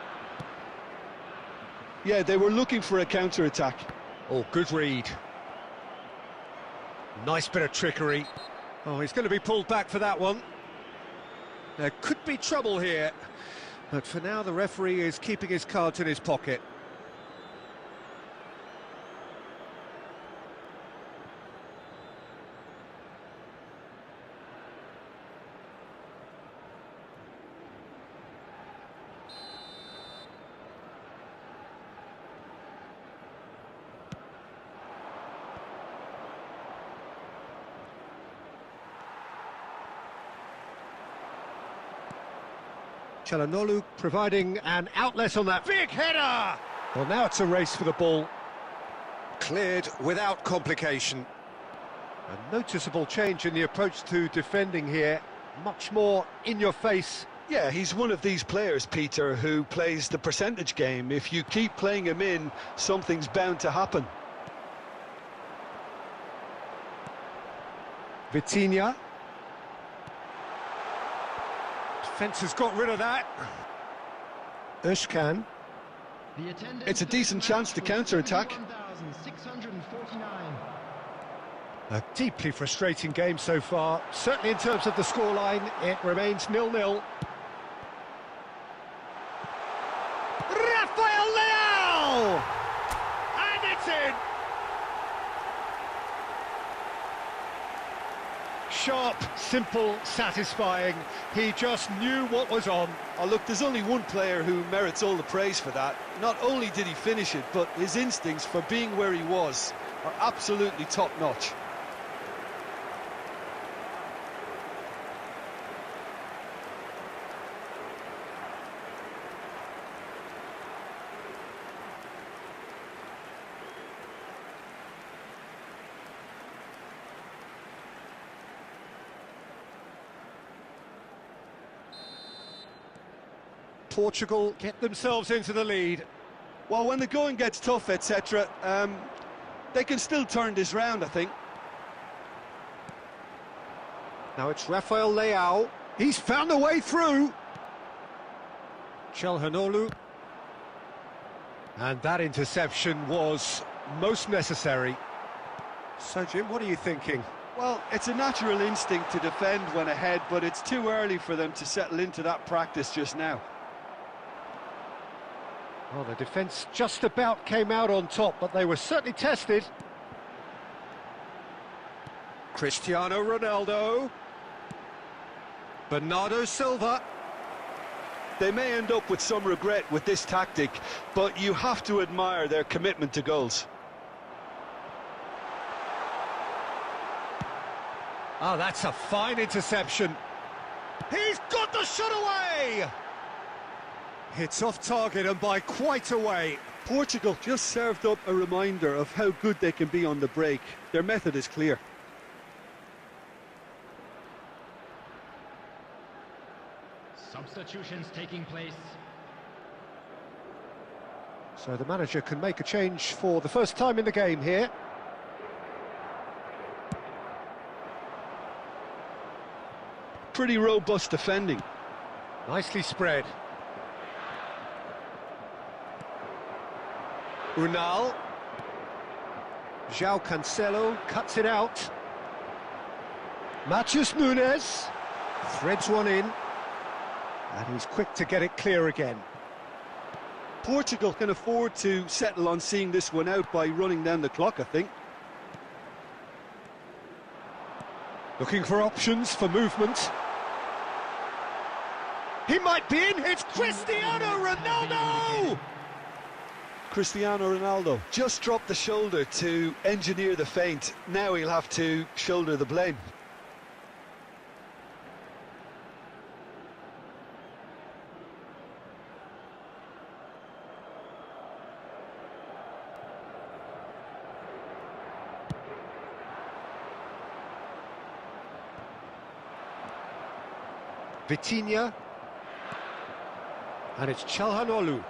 Yeah, they were looking for a counter-attack. Oh, good read. Nice bit of trickery. Oh, he's going to be pulled back for that one. There could be trouble here. But for now, the referee is keeping his cards in his pocket. Çalhanoğlu providing an outlet on that big header! Well, now it's a race for the ball. Cleared without complication. A noticeable change in the approach to defending here. Much more in your face. Yeah, he's one of these players, Peter, who plays the percentage game. If you keep playing him in, something's bound to happen. Vitinha. Defence has got rid of that. Özkan. It's a decent chance to counter-attack. A deeply frustrating game so far. Certainly in terms of the scoreline, it remains 0-0. Rafael Leão! And it's in! Sharp, simple, satisfying. He just knew what was on. Oh, look, there's only one player who merits all the praise for that. Not only did he finish it, but his instincts for being where he was are absolutely top-notch. Portugal get themselves into the lead. Well, when the going gets tough, etc., they can still turn this round, I think. Now it's Rafael Leão. He's found a way through. Çalhanoğlu. And that interception was most necessary. So, Jim, what are you thinking? Well, it's a natural instinct to defend when ahead, but it's too early for them to settle into that practice just now. Well, the defence just about came out on top, but they were certainly tested. Cristiano Ronaldo. Bernardo Silva. They may end up with some regret with this tactic, but you have to admire their commitment to goals. Oh, that's a fine interception. He's got the shot away! It's off target and by quite a way. Portugal just served up a reminder of how good they can be on the break. Their method is clear. Substitutions taking place. So the manager can make a change for the first time in the game here. Pretty robust defending. Nicely spread. Ronaldo. João Cancelo cuts it out. Matheus Nunes threads one in. And he's quick to get it clear again. Portugal can afford to settle on seeing this one out by running down the clock, I think. Looking for options for movement. He might be in. It's Cristiano Ronaldo! Cristiano Ronaldo just dropped the shoulder to engineer the feint. Now he'll have to shoulder the blame. Vitinha. And it's Çalhanoğlu.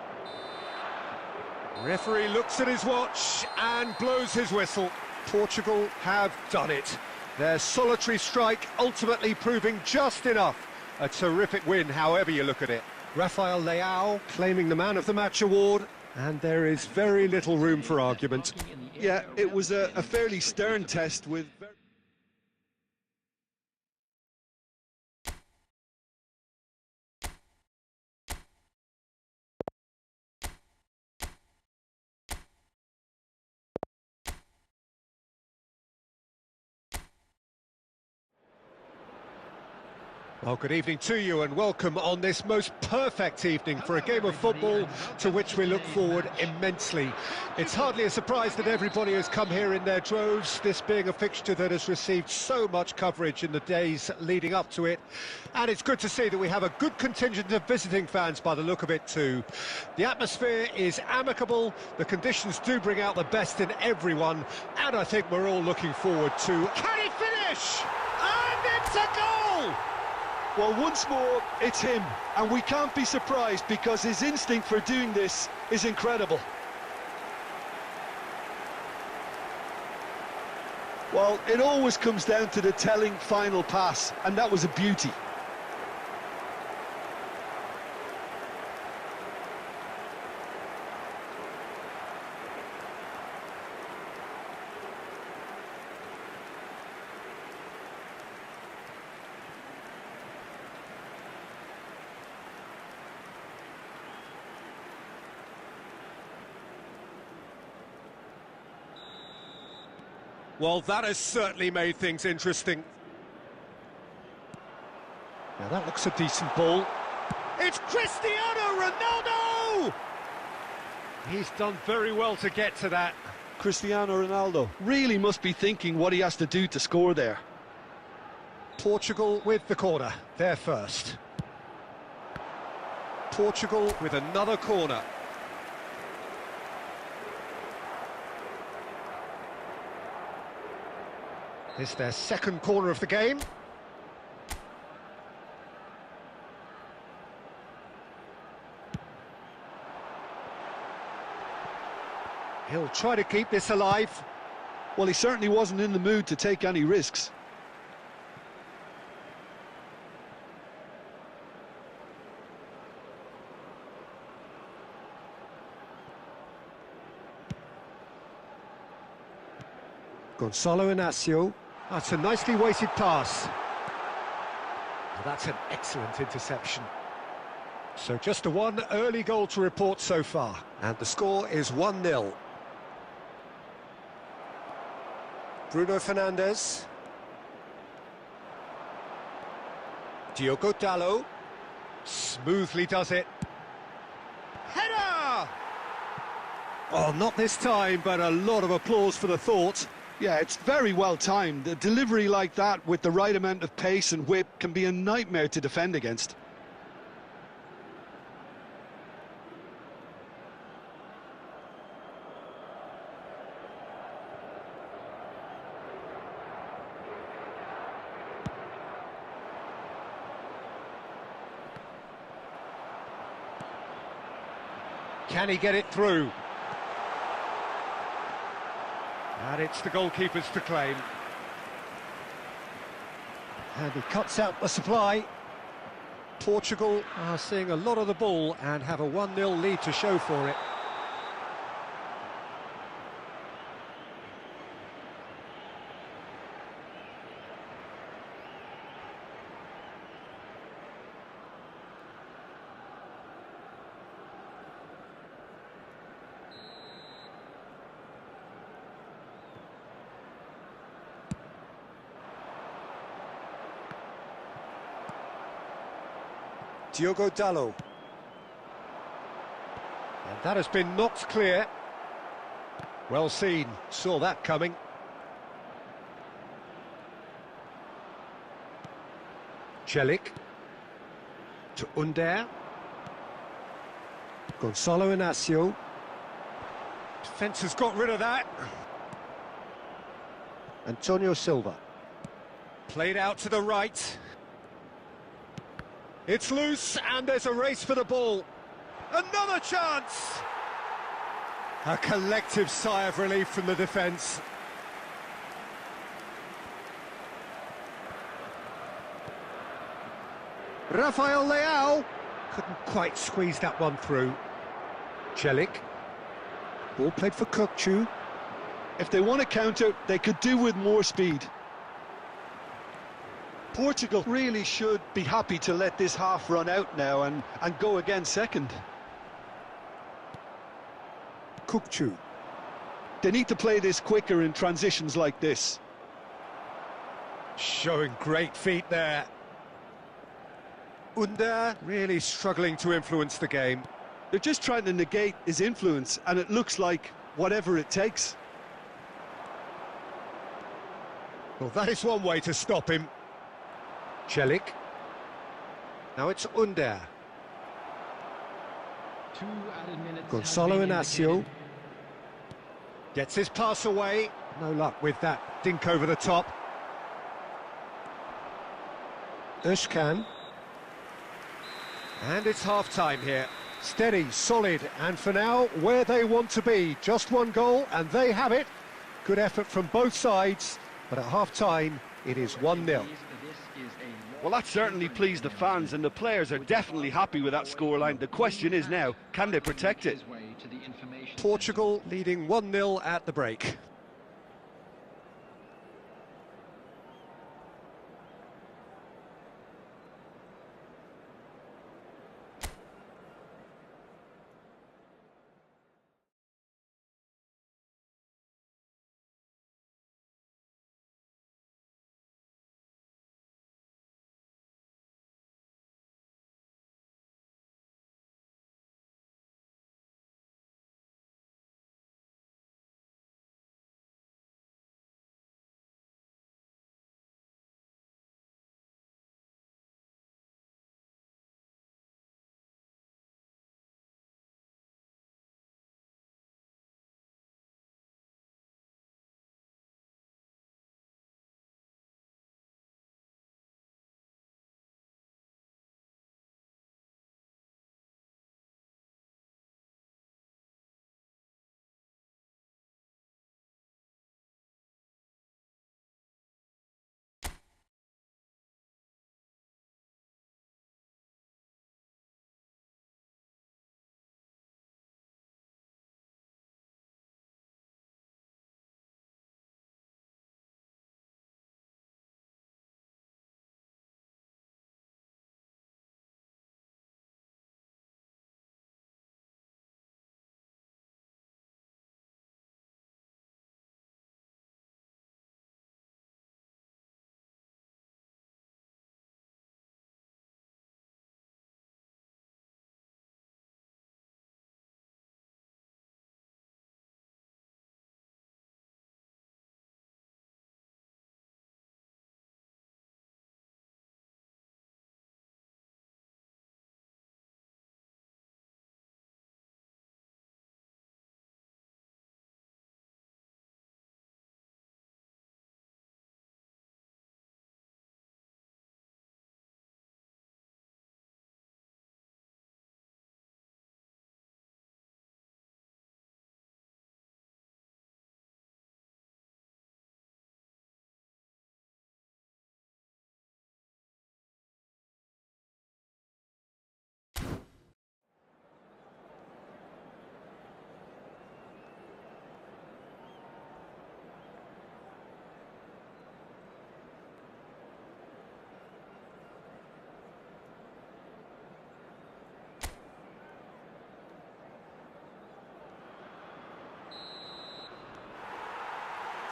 Referee looks at his watch and blows his whistle. Portugal have done it. Their solitary strike ultimately proving just enough. A terrific win, however you look at it. Rafael Leão claiming the Man of the Match award, and there is very little room for argument. Yeah, it was a fairly stern test with... Well, good evening to you and welcome on this most perfect evening for a game of football to which we look forward immensely. It's hardly a surprise that everybody has come here in their droves, this being a fixture that has received so much coverage in the days leading up to it. And it's good to see that we have a good contingent of visiting fans by the look of it too. The atmosphere is amicable, the conditions do bring out the best in everyone, and I think we're all looking forward to... Can he finish? And it's a goal! Well, once more, it's him, and we can't be surprised because his instinct for doing this is incredible. Well, it always comes down to the telling final pass, and that was a beauty. Well, that has certainly made things interesting. Now that looks a decent ball. It's Cristiano Ronaldo! He's done very well to get to that. Cristiano Ronaldo really must be thinking what he has to do to score there. Portugal with the corner, they're first. Portugal with another corner. It's their second corner of the game. He'll try to keep this alive. Well, he certainly wasn't in the mood to take any risks. Gonzalo Inacio. That's a nicely weighted pass. Well, that's an excellent interception. So just a one early goal to report so far. And the score is 1-0. Bruno Fernandes. Diogo Dalot. Smoothly does it. Header! Oh, not this time, but a lot of applause for the thought. Yeah, it's very well timed. A delivery like that with the right amount of pace and whip can be a nightmare to defend against. Can he get it through? And it's the goalkeeper's to claim. And he cuts out the supply. Portugal are seeing a lot of the ball and have a 1-0 lead to show for it. Diogo Dalot. And that has been knocked clear. Well seen, saw that coming. Celik. To Under. Gonzalo Inacio. Defence has got rid of that. Antonio Silva. Played out to the right. It's loose, and there's a race for the ball. Another chance! A collective sigh of relief from the defence. Rafael Leao couldn't quite squeeze that one through. Celik. Ball played for Kukçu. If they want to counter, they could do with more speed. Portugal really should be happy to let this half run out now and go again second. Kukçu. They need to play this quicker in transitions like this. Showing great feet there. Under really struggling to influence the game. They're just trying to negate his influence, and it looks like whatever it takes. Well, that is one way to stop him. Celik. Now it's Under. 2 added minutes. Gonzalo have been Inacio. indicated. Gets his pass away. No luck with that dink over the top. Özcan. And it's half-time here. Steady, solid, and for now, where they want to be. Just one goal, and they have it. Good effort from both sides, but at half-time, it is 1-0. Well, that certainly pleased the fans, and the players are definitely happy with that scoreline. The question is now, can they protect it? Portugal leading 1-0 at the break.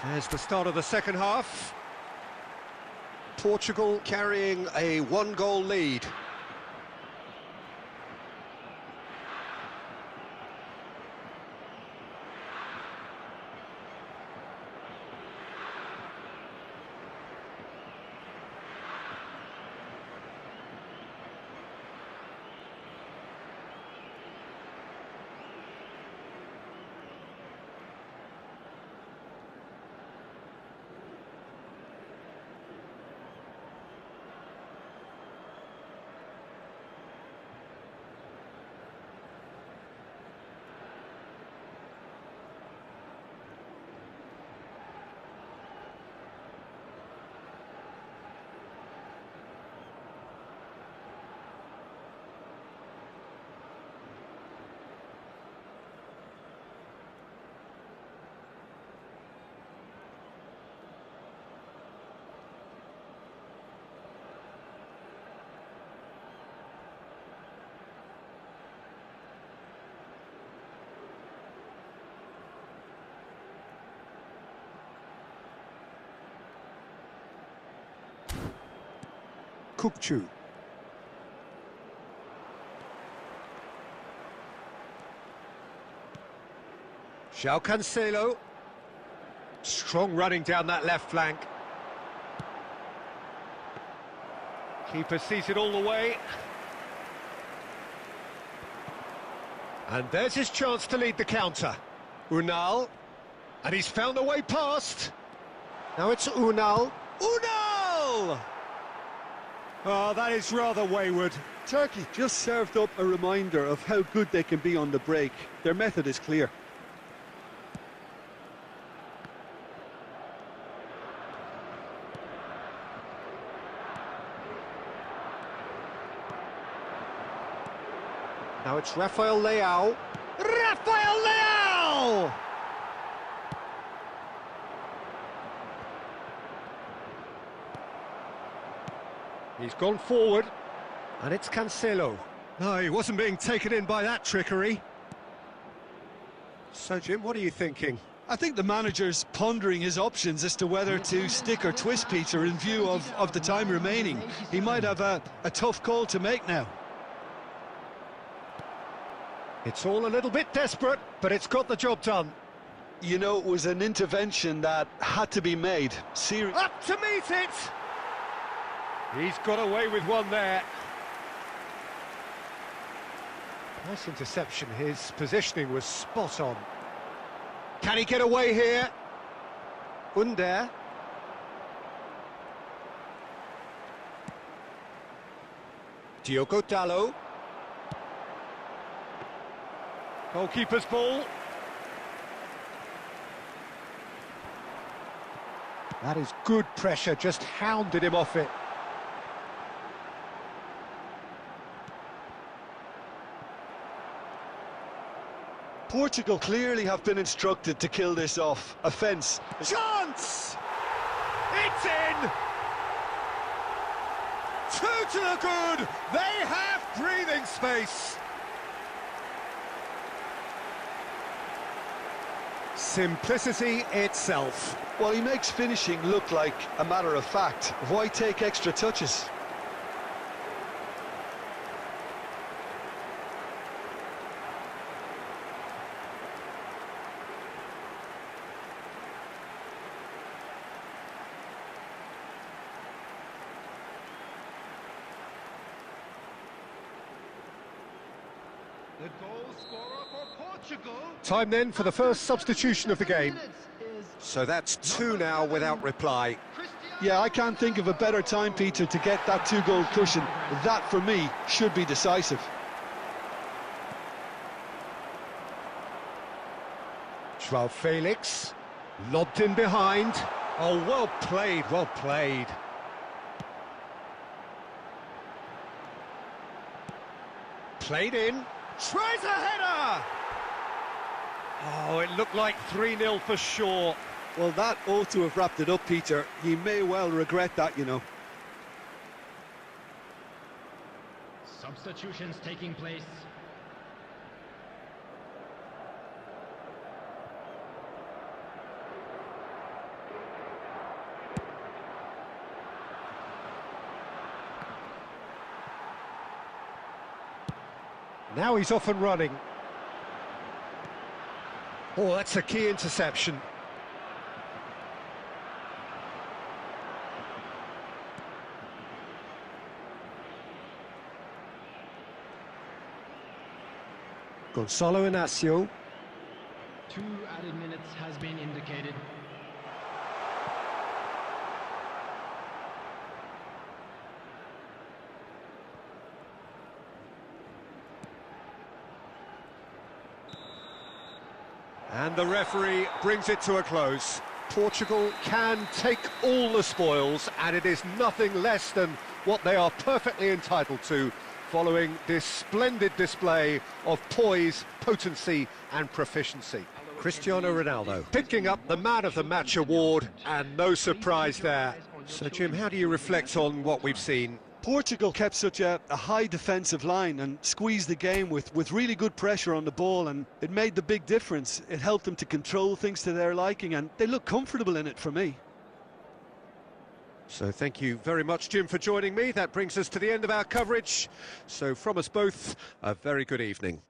There's the start of the second half. Portugal carrying a one-goal lead. Kukçu. João Cancelo. Strong running down that left flank. Keeper sees it all the way. And there's his chance to lead the counter. Unal. And he's found a way past. Now it's Unal. Unal! Oh, that is rather wayward. Turkey just served up a reminder of how good they can be on the break. Their method is clear. Now it's Rafael Leao. Rafael Leao! He's gone forward, and it's Cancelo. No, he wasn't being taken in by that trickery. So, Jim, what are you thinking? I think the manager's pondering his options as to whether to stick or twist Peter in view of the time remaining. He might have a tough call to make now. It's all a little bit desperate, but it's got the job done. You know, it was an intervention that had to be made. Up to meet it! He's got away with one there. Nice interception. His positioning was spot on. Can he get away here? Under. Diogo Dalot. Goalkeeper's ball. That is good pressure, just hounded him off it. Portugal clearly have been instructed to kill this off. Offence. Chance! It's in! Two to the good! They have breathing space! Simplicity itself. Well, he makes finishing look like a matter of fact. Why take extra touches? The goal scorer for Portugal. Time then for the first substitution of the game. So that's two now without reply. Yeah, I can't think of a better time, Peter, to get that two-goal cushion. That, for me, should be decisive. João Felix, lobbed in behind. Oh, well played, well played. Played in, tries a header! Oh, it looked like 3-0 for sure. Well, that ought to have wrapped it up, Peter. He may well regret that, you know. Substitutions taking place. Now he's off and running. Oh, that's a key interception. Gonzalo Inacio. 2 added minutes has been indicated. And the referee brings it to a close. Portugal can take all the spoils, and it is nothing less than what they are perfectly entitled to, following this splendid display of poise, potency and proficiency. Cristiano Ronaldo picking up the Man of the Match award, and no surprise there. So, Jim, how do you reflect on what we've seen? Portugal kept such a high defensive line and squeezed the game with really good pressure on the ball, and it made the big difference. It helped them to control things to their liking, and they look comfortable in it for me. So thank you very much, Jim, for joining me. That brings us to the end of our coverage. So from us both, a very good evening.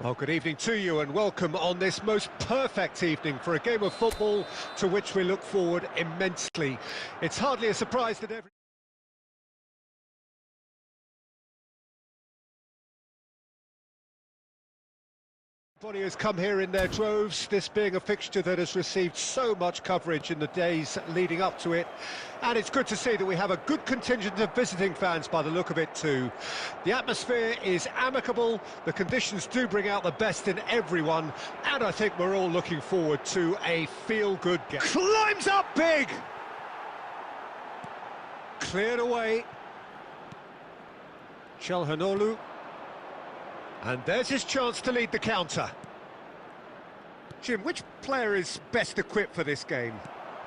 Well, good evening to you and welcome on this most perfect evening for a game of football to which we look forward immensely. It's hardly a surprise that everybody has come here in their droves, this being a fixture that has received so much coverage in the days leading up to it. And it's good to see that we have a good contingent of visiting fans by the look of it too. The atmosphere is amicable, the conditions do bring out the best in everyone, and I think we're all looking forward to a feel-good game. Climbs up big! Cleared away. Calhanoglu. And there's his chance to lead the counter. Jim, which player is best equipped for this game?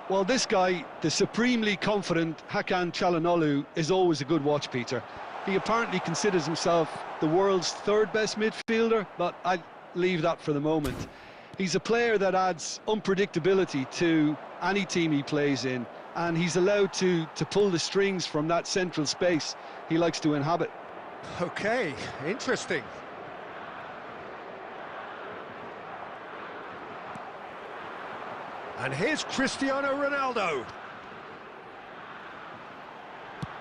Well, this guy, the supremely confident Hakan Calhanoglu, is always a good watch, Peter. He apparently considers himself the world's third best midfielder, but I'll leave that for the moment. He's a player that adds unpredictability to any team he plays in, and he's allowed to pull the strings from that central space he likes to inhabit. Okay, interesting. And here's Cristiano Ronaldo.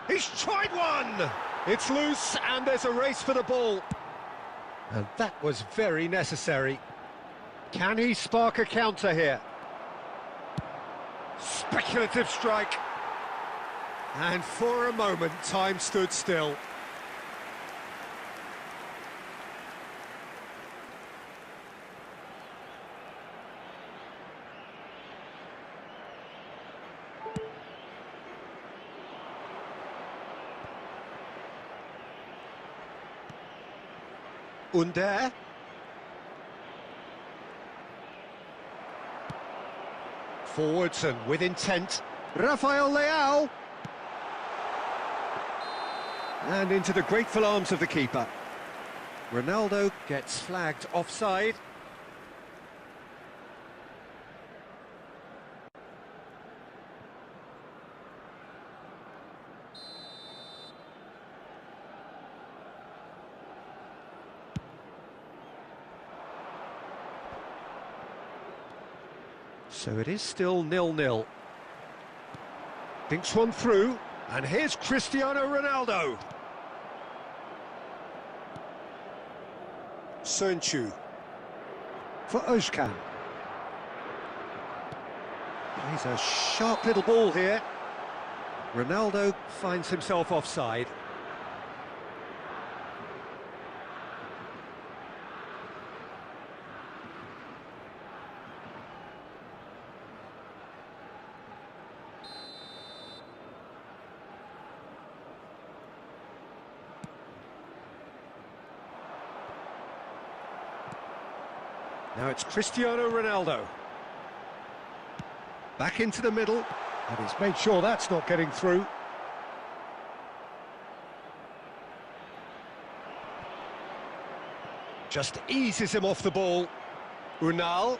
He's tried one! It's loose and there's a race for the ball. And that was very necessary. Can he spark a counter here? Speculative strike. And for a moment, time stood still. Under. Forwards and with intent. Rafael Leao. And into the grateful arms of the keeper. Ronaldo gets flagged offside. So it is still 0-0. Thinks one through, and here's Cristiano Ronaldo. Sönchu for Özcan. Plays a sharp little ball here. Ronaldo finds himself offside. Now it's Cristiano Ronaldo. Back into the middle, and he's made sure that's not getting through. Just eases him off the ball. Unal.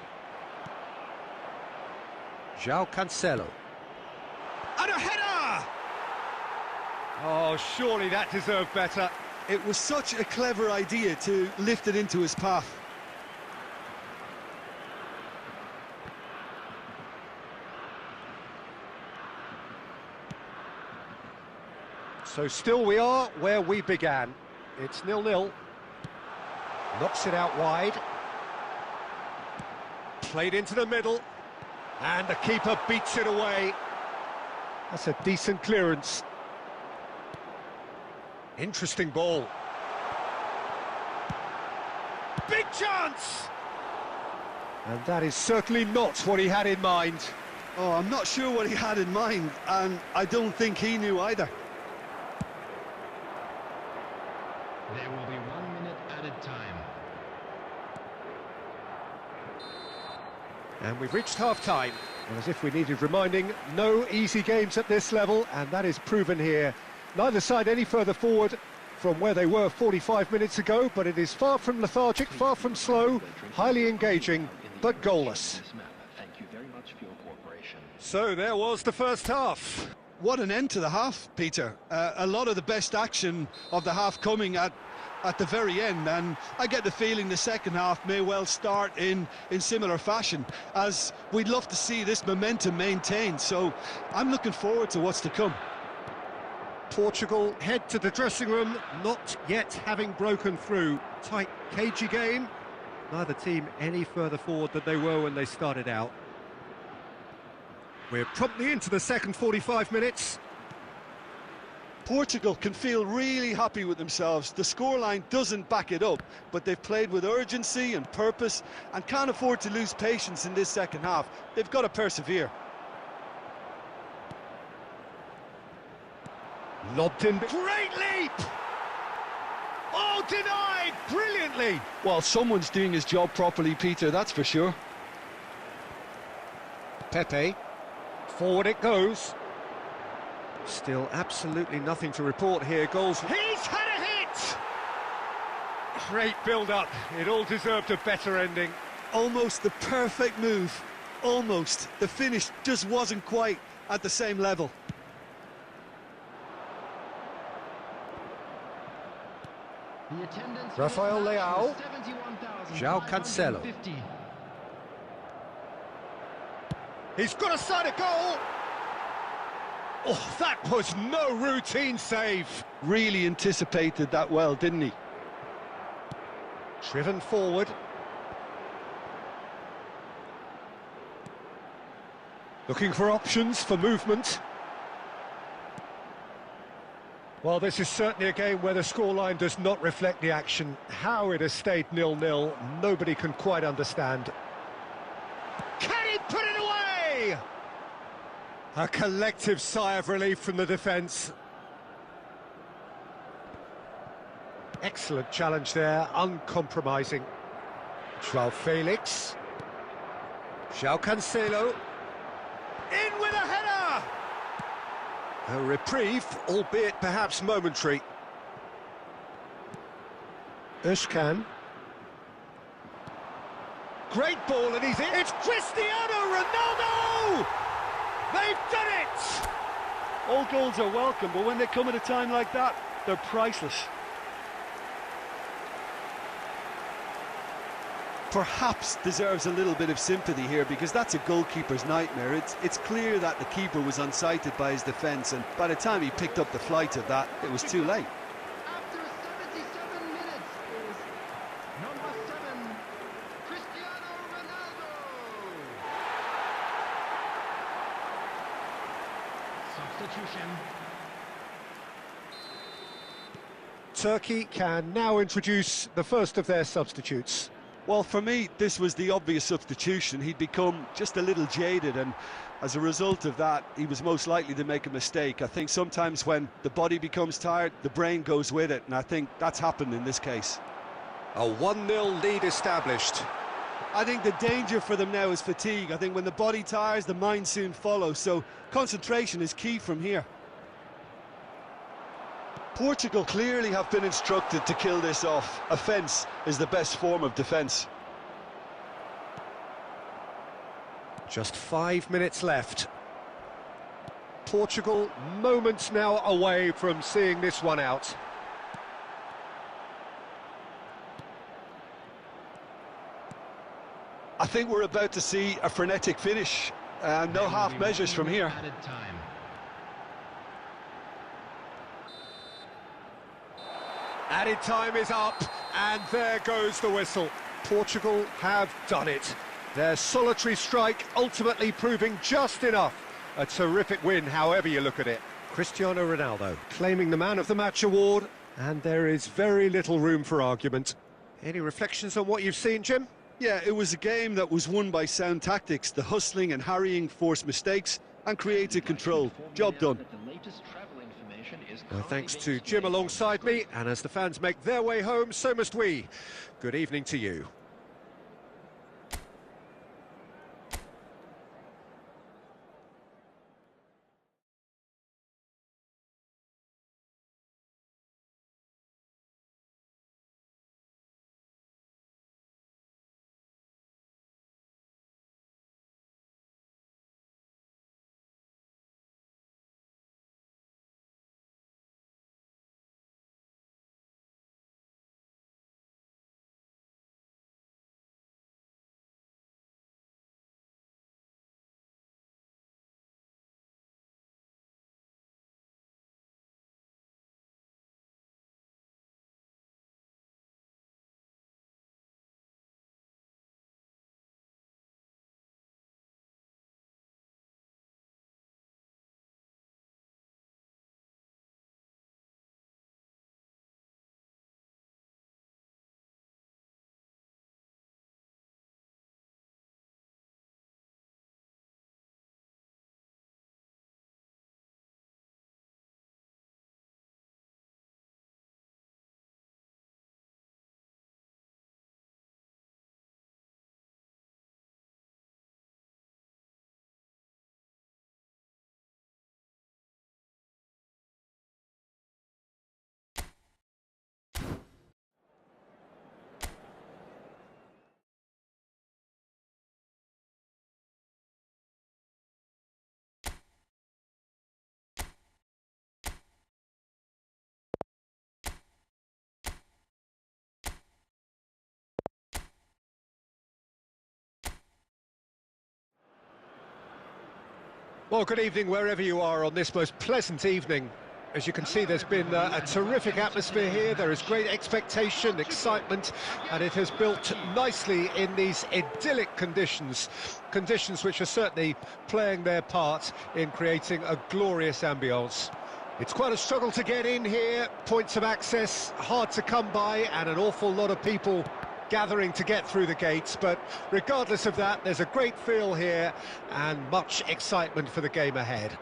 João Cancelo. And a header! Oh, surely that deserved better. It was such a clever idea to lift it into his path. So still we are where we began. It's 0-0. Knocks it out wide. Played into the middle. And the keeper beats it away. That's a decent clearance. Interesting ball. Big chance! And that is certainly not what he had in mind. Oh, I'm not sure what he had in mind, and I don't think he knew either. There will be 1 minute added time. And we've reached half-time. And as if we needed reminding, no easy games at this level, and that is proven here. Neither side any further forward from where they were 45 minutes ago, but it is far from lethargic, far from slow, highly engaging, but goalless. So there was the first half. what an end to the half, Peter. A lot of the best action of the half coming at the very end, and I get the feeling the second half may well start in similar fashion, as we'd love to see this momentum maintained. So I'm looking forward to what's to come. Portugal head to the dressing room, not yet having broken through. Tight, cagey game. Neither team any further forward than they were when they started out. We're promptly into the second 45 minutes. Portugal can feel really happy with themselves. The scoreline doesn't back it up, but they've played with urgency and purpose and can't afford to lose patience in this second half. They've got to persevere. Lobbed in. Great leap! Oh, denied! Brilliantly! Well, someone's doing his job properly, Peter, that's for sure. Pepe. Forward it goes. Still absolutely nothing to report here. Goals. He's had a hit! Great build-up. It all deserved a better ending. Almost the perfect move. Almost. The finish just wasn't quite at the same level. Rafael Leao. João Cancelo. He's got a side of goal! Oh, that was no routine save. Really anticipated that well, didn't he? Driven forward. Looking for options for movement. Well, this is certainly a game where the scoreline does not reflect the action. How it has stayed 0-0, nobody can quite understand. Can he put it away? A collective sigh of relief from the defence. Excellent challenge there, uncompromising. João Felix. João Cancelo. In with a header! A reprieve, albeit perhaps momentary. Özcan. Great ball and he's in. It's Cristiano Ronaldo! They've done it! All goals are welcome, but when they come at a time like that, they're priceless. Perhaps deserves a little bit of sympathy here, because that's a goalkeeper's nightmare. It's clear that the keeper was unsighted by his defence, and by the time he picked up the flight of that, it was too late. After 77 minutes is number 7, Cristiano Ronaldo. Substitution. Turkey can now introduce the first of their substitutes. Well, for me, this was the obvious substitution. He'd become just a little jaded, and as a result of that, he was most likely to make a mistake. I think sometimes when the body becomes tired, the brain goes with it, and I think that's happened in this case. A 1-0 lead established. I think the danger for them now is fatigue. I think when the body tires, the mind soon follows, so concentration is key from here. Portugal clearly have been instructed to kill this off. Offence is the best form of defence. Just 5 minutes left. Portugal moments now away from seeing this one out. I think we're about to see a frenetic finish. No half measures from here. Added time is up, and there goes the whistle. Portugal have done it. Their solitary strike ultimately proving just enough. A terrific win, however you look at it. Cristiano Ronaldo claiming the Man of the Match award, and there is very little room for argument. Any reflections on what you've seen, Jim? Yeah, it was a game that was won by sound tactics. The hustling and harrying forced mistakes and created control. Job done. Well, thanks to Jim alongside me, and as the fans make their way home, so must we. Good evening to you. Well, good evening wherever you are on this most pleasant evening. As you can see, there's been a terrific atmosphere here. There is great expectation, excitement, and it has built nicely in these idyllic conditions. Conditions which are certainly playing their part in creating a glorious ambience. It's quite a struggle to get in here, points of access hard to come by, and an awful lot of people gathering to get through the gates, but regardless of that, there's a great feel here and much excitement for the game ahead.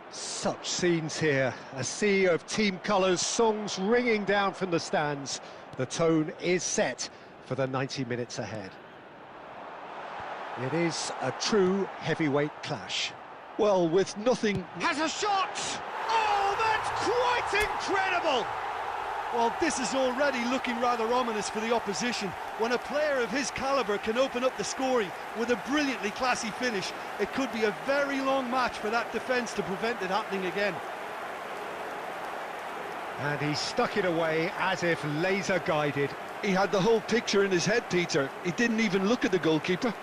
Such scenes here, a sea of team colours, songs ringing down from the stands. The tone is set for the 90 minutes ahead. It is a true heavyweight clash. Well, with nothing... Has a shot! Oh, that's quite incredible! Well, this is already looking rather ominous for the opposition. When a player of his calibre can open up the scoring with a brilliantly classy finish, it could be a very long match for that defence to prevent it happening again. And he stuck it away as if laser-guided. He had the whole picture in his head, Peter. He didn't even look at the goalkeeper.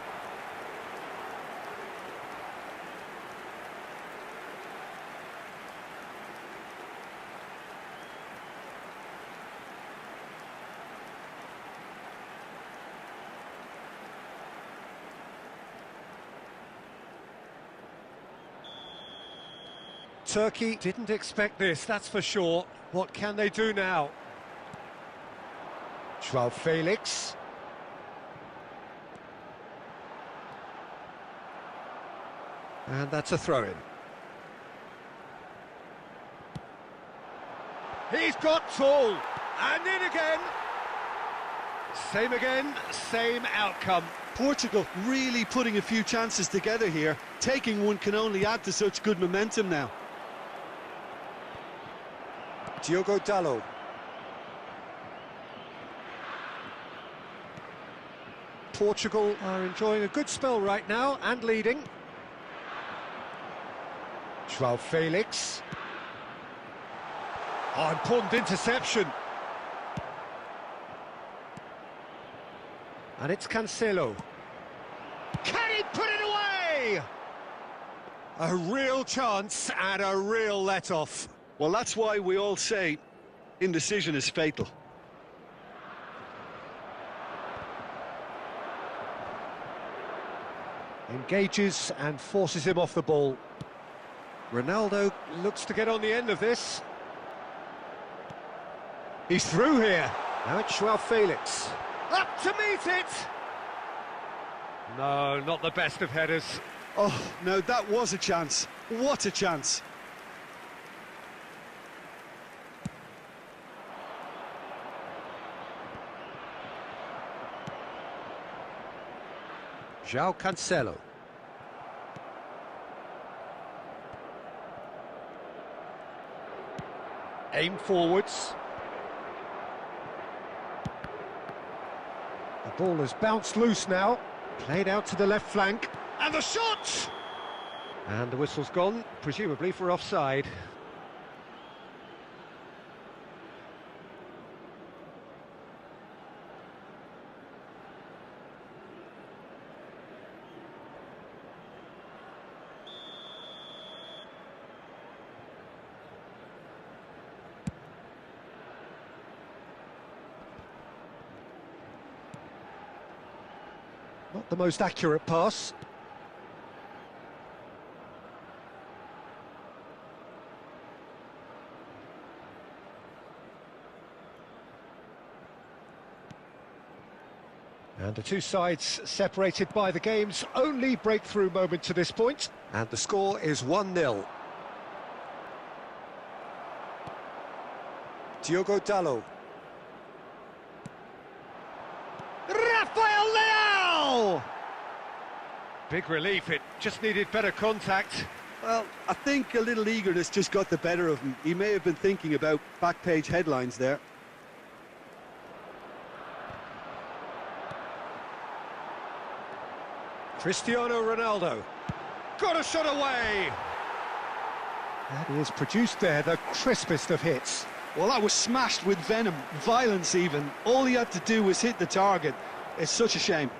Turkey didn't expect this, that's for sure. What can they do now? João Felix. And that's a throw-in. He's got full. And in again. Same outcome. Portugal really putting a few chances together here. Taking one can only add to such good momentum now. Diogo Dalot. Portugal are enjoying a good spell right now and leading. João Felix. Oh, important interception. And it's Cancelo. Can he put it away? A real chance and a real let-off. Well, that's why we all say indecision is fatal. Engages and forces him off the ball. Ronaldo looks to get on the end of this. He's through here. Now it's João Felix. Up to meet it! No, not the best of headers. Oh, no, that was a chance. What a chance. João Cancelo. Aim forwards. The ball has bounced loose now. Played out to the left flank. And the shot! And the whistle's gone, presumably for offside. Not the most accurate pass. And the two sides separated by the game's only breakthrough moment to this point. And the score is 1-0. Diogo Dalot. Rafael Leao! Big relief, it just needed better contact. Well, I think a little eagerness just got the better of him. He may have been thinking about back page headlines there. Cristiano Ronaldo. Got a shot away! And he has produced there the crispest of hits. Well, that was smashed with venom, violence even. All he had to do was hit the target. It's such a shame.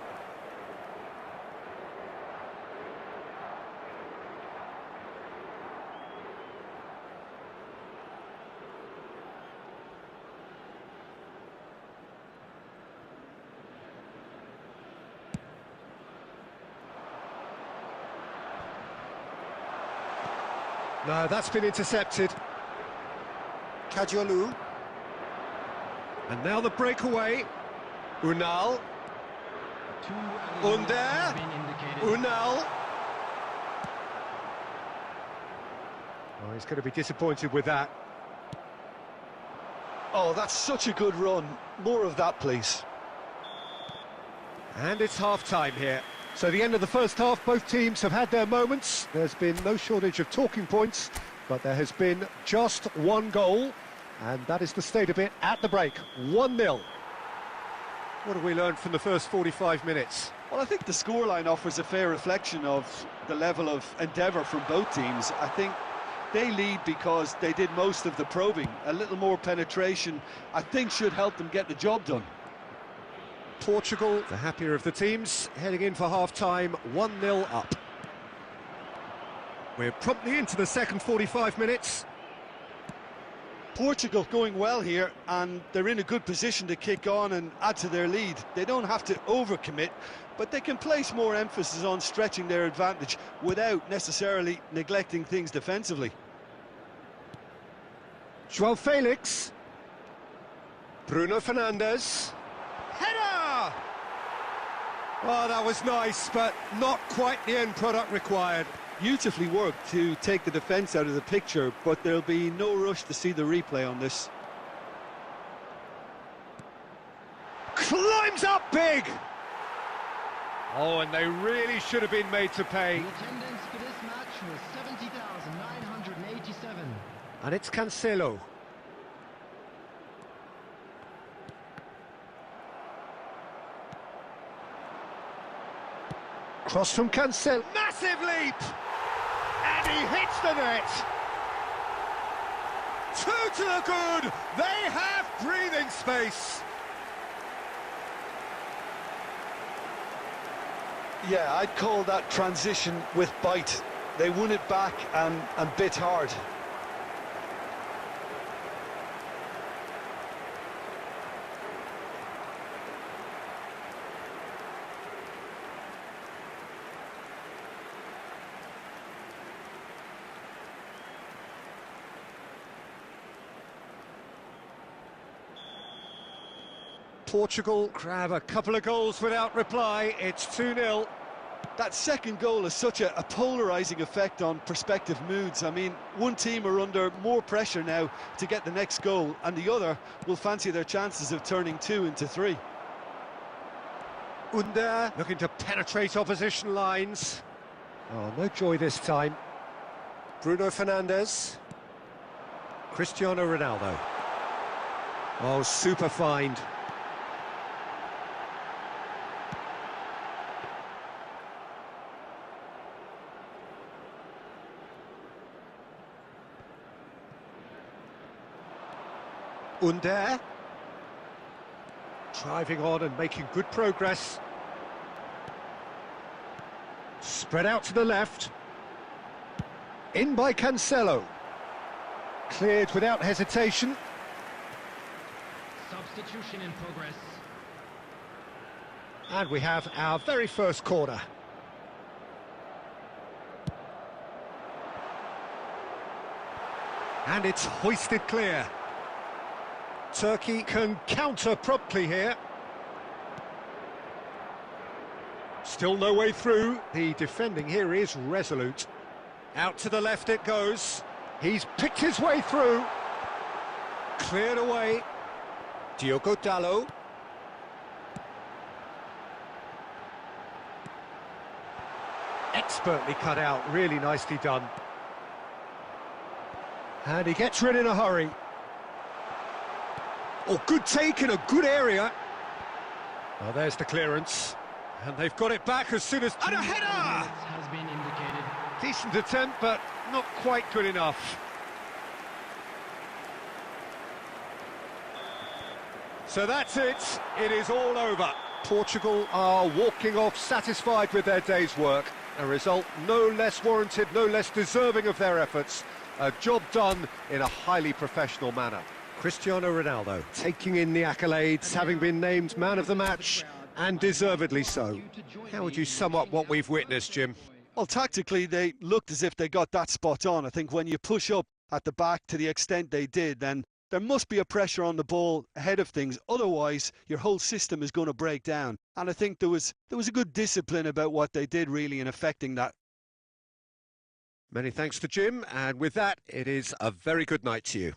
No, that's been intercepted. Kajolu. And now the breakaway. Unal. Under. Unal. Oh, he's going to be disappointed with that. Oh, that's such a good run. More of that, please. And it's half-time here. So the end of the first half, both teams have had their moments. There's been no shortage of talking points, but there has been just one goal, and that is the state of it at the break. 1-0. What have we learned from the first 45 minutes? Well, I think the scoreline offers a fair reflection of the level of endeavour from both teams. I think they lead because they did most of the probing. A little more penetration, I think, should help them get the job done. Portugal, the happier of the teams, heading in for half-time, 1-0 up. We're promptly into the second 45 minutes. Portugal going well here, and they're in a good position to kick on and add to their lead. They don't have to overcommit, but they can place more emphasis on stretching their advantage without necessarily neglecting things defensively. João Felix. Bruno Fernandes. Header! Oh, that was nice, but not quite the end product required. Beautifully worked to take the defence out of the picture, but there'll be no rush to see the replay on this. Climbs up big! Oh, and they really should have been made to pay. The attendance for this match was 70,987. And it's Cancelo. Cross from Cancelo. Massive leap! And he hits the net! Two to the good! They have breathing space! Yeah, I'd call that transition with bite. They won it back and bit hard. Portugal grab a couple of goals without reply. It's 2-0. That second goal has such a polarising effect on prospective moods. I mean, one team are under more pressure now to get the next goal, and the other will fancy their chances of turning 2 into 3. Under looking to penetrate opposition lines. Oh, no joy this time. Bruno Fernandes. Cristiano Ronaldo. Oh, super find. Under. Driving on and making good progress. Spread out to the left. In by Cancelo. Cleared without hesitation. Substitution in progress. And we have our very first corner. And it's hoisted clear. Turkey can counter promptly here. Still no way through. The defending here is resolute. Out to the left it goes. He's picked his way through. Cleared away. Diogo Dalot. Expertly cut out, really nicely done. And he gets rid in a hurry. Oh, good take in a good area. Well, there's the clearance. And they've got it back as soon as... And a header! Has been indicated. Decent attempt, but not quite good enough. So that's it. It is all over. Portugal are walking off satisfied with their day's work. A result no less warranted, no less deserving of their efforts. A job done in a highly professional manner. Cristiano Ronaldo taking in the accolades, having been named man of the match, and deservedly so. How would you sum up what we've witnessed, Jim? Well, tactically, they looked as if they got that spot on. I think when you push up at the back to the extent they did, then there must be a pressure on the ball ahead of things. Otherwise, your whole system is going to break down. And I think there was a good discipline about what they did really in affecting that. Many thanks to Jim, and with that, it is a very good night to you.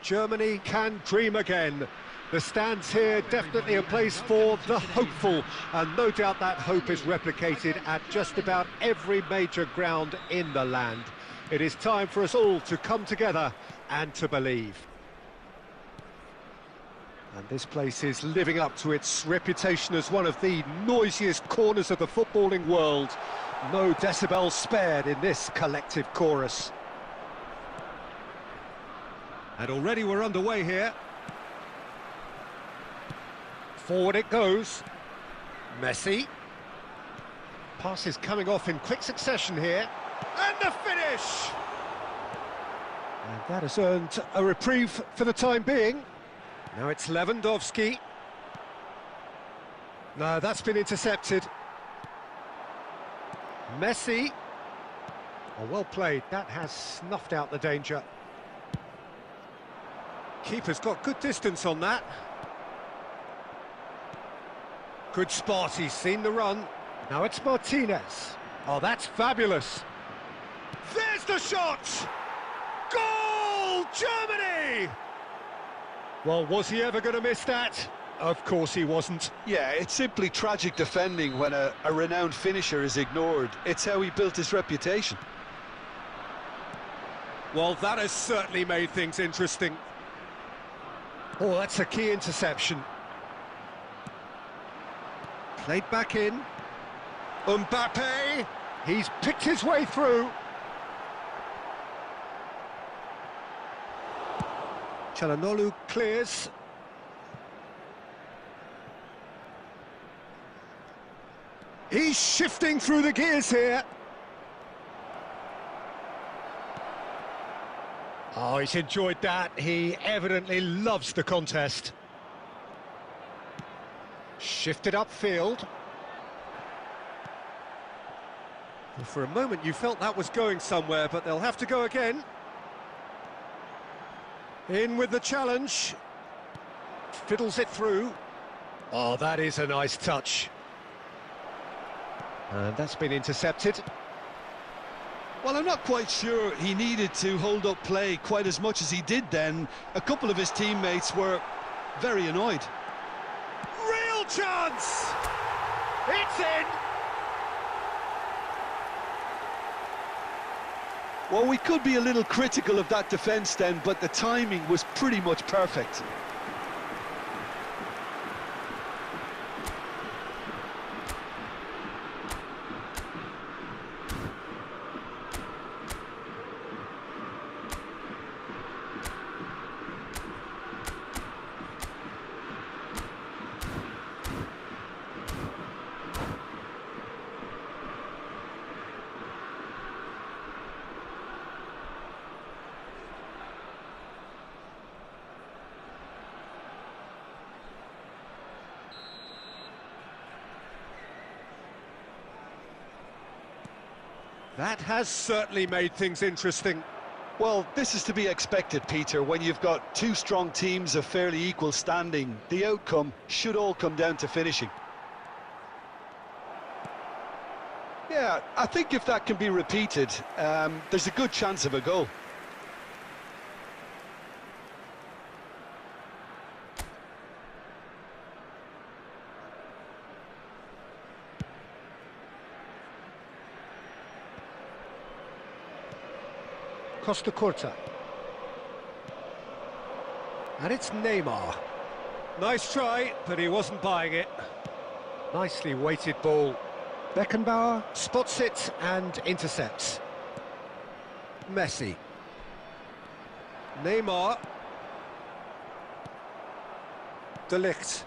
Germany can dream again. The stands here definitely a place for the hopeful, and no doubt that hope is replicated at just about every major ground in the land. It is time for us all to come together and to believe. And this place is living up to its reputation as one of the noisiest corners of the footballing world. No decibels spared in this collective chorus. And already we're underway here. Forward it goes. Messi. Pass is coming off in quick succession here. And the finish! And that has earned a reprieve for the time being. Now it's Lewandowski. No, that's been intercepted. Messi. Oh, well played. That has snuffed out the danger. Keeper's got good distance on that. Good spot, he's seen the run. Now it's Martinez. Oh, that's fabulous. There's the shot! Goal, Germany! Well, was he ever going to miss that? Of course he wasn't. Yeah, it's simply tragic defending when a renowned finisher is ignored. It's how he built his reputation. Well, that has certainly made things interesting. Oh, that's a key interception. Played back in. Mbappe, he's picked his way through. Çalhanoğlu clears. He's shifting through the gears here. Oh, he's enjoyed that. He evidently loves the contest. Shifted upfield. Well, for a moment you felt that was going somewhere, but they'll have to go again. In with the challenge. Fiddles it through. Oh, that is a nice touch. And that's been intercepted. Well, I'm not quite sure he needed to hold up play quite as much as he did then. A couple of his teammates were very annoyed. Real chance! It's in! Well, we could be a little critical of that defence then, but the timing was pretty much perfect. That has certainly made things interesting. Well, this is to be expected, Peter. When you've got two strong teams of fairly equal standing, the outcome should all come down to finishing. Yeah, I think if that can be repeated, there's a good chance of a goal. Costa Curta. And it's Neymar. Nice try, but he wasn't buying it. Nicely weighted ball. Beckenbauer spots it and intercepts. Messi. Neymar. De Ligt.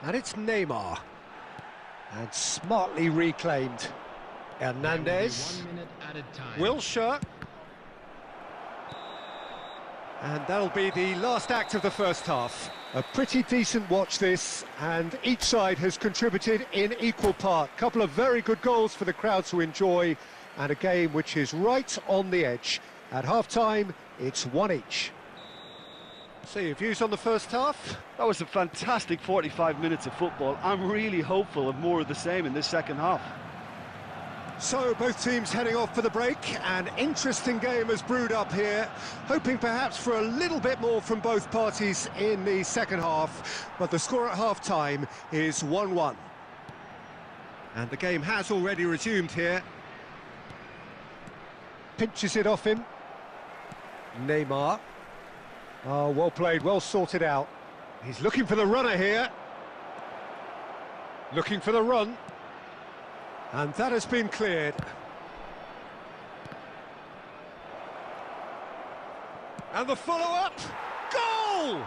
And it's Neymar. And smartly reclaimed. Hernandez. 1 minute added time. Wilshere. And that'll be the last act of the first half. A pretty decent watch this, and each side has contributed in equal part. Couple of very good goals for the crowd to enjoy, and a game which is right on the edge. At half-time, it's 1 each. So your views on the first half? That was a fantastic 45 minutes of football. I'm really hopeful of more of the same in this second half. So both teams heading off for the break. An interesting game has brewed up here, hoping perhaps for a little bit more from both parties in the second half, but the score at half-time is 1-1. And the game has already resumed here. Pinches it off him. Neymar. Oh, well played, well sorted out. He's looking for the runner here. Looking for the run. And that has been cleared. And the follow-up. Goal!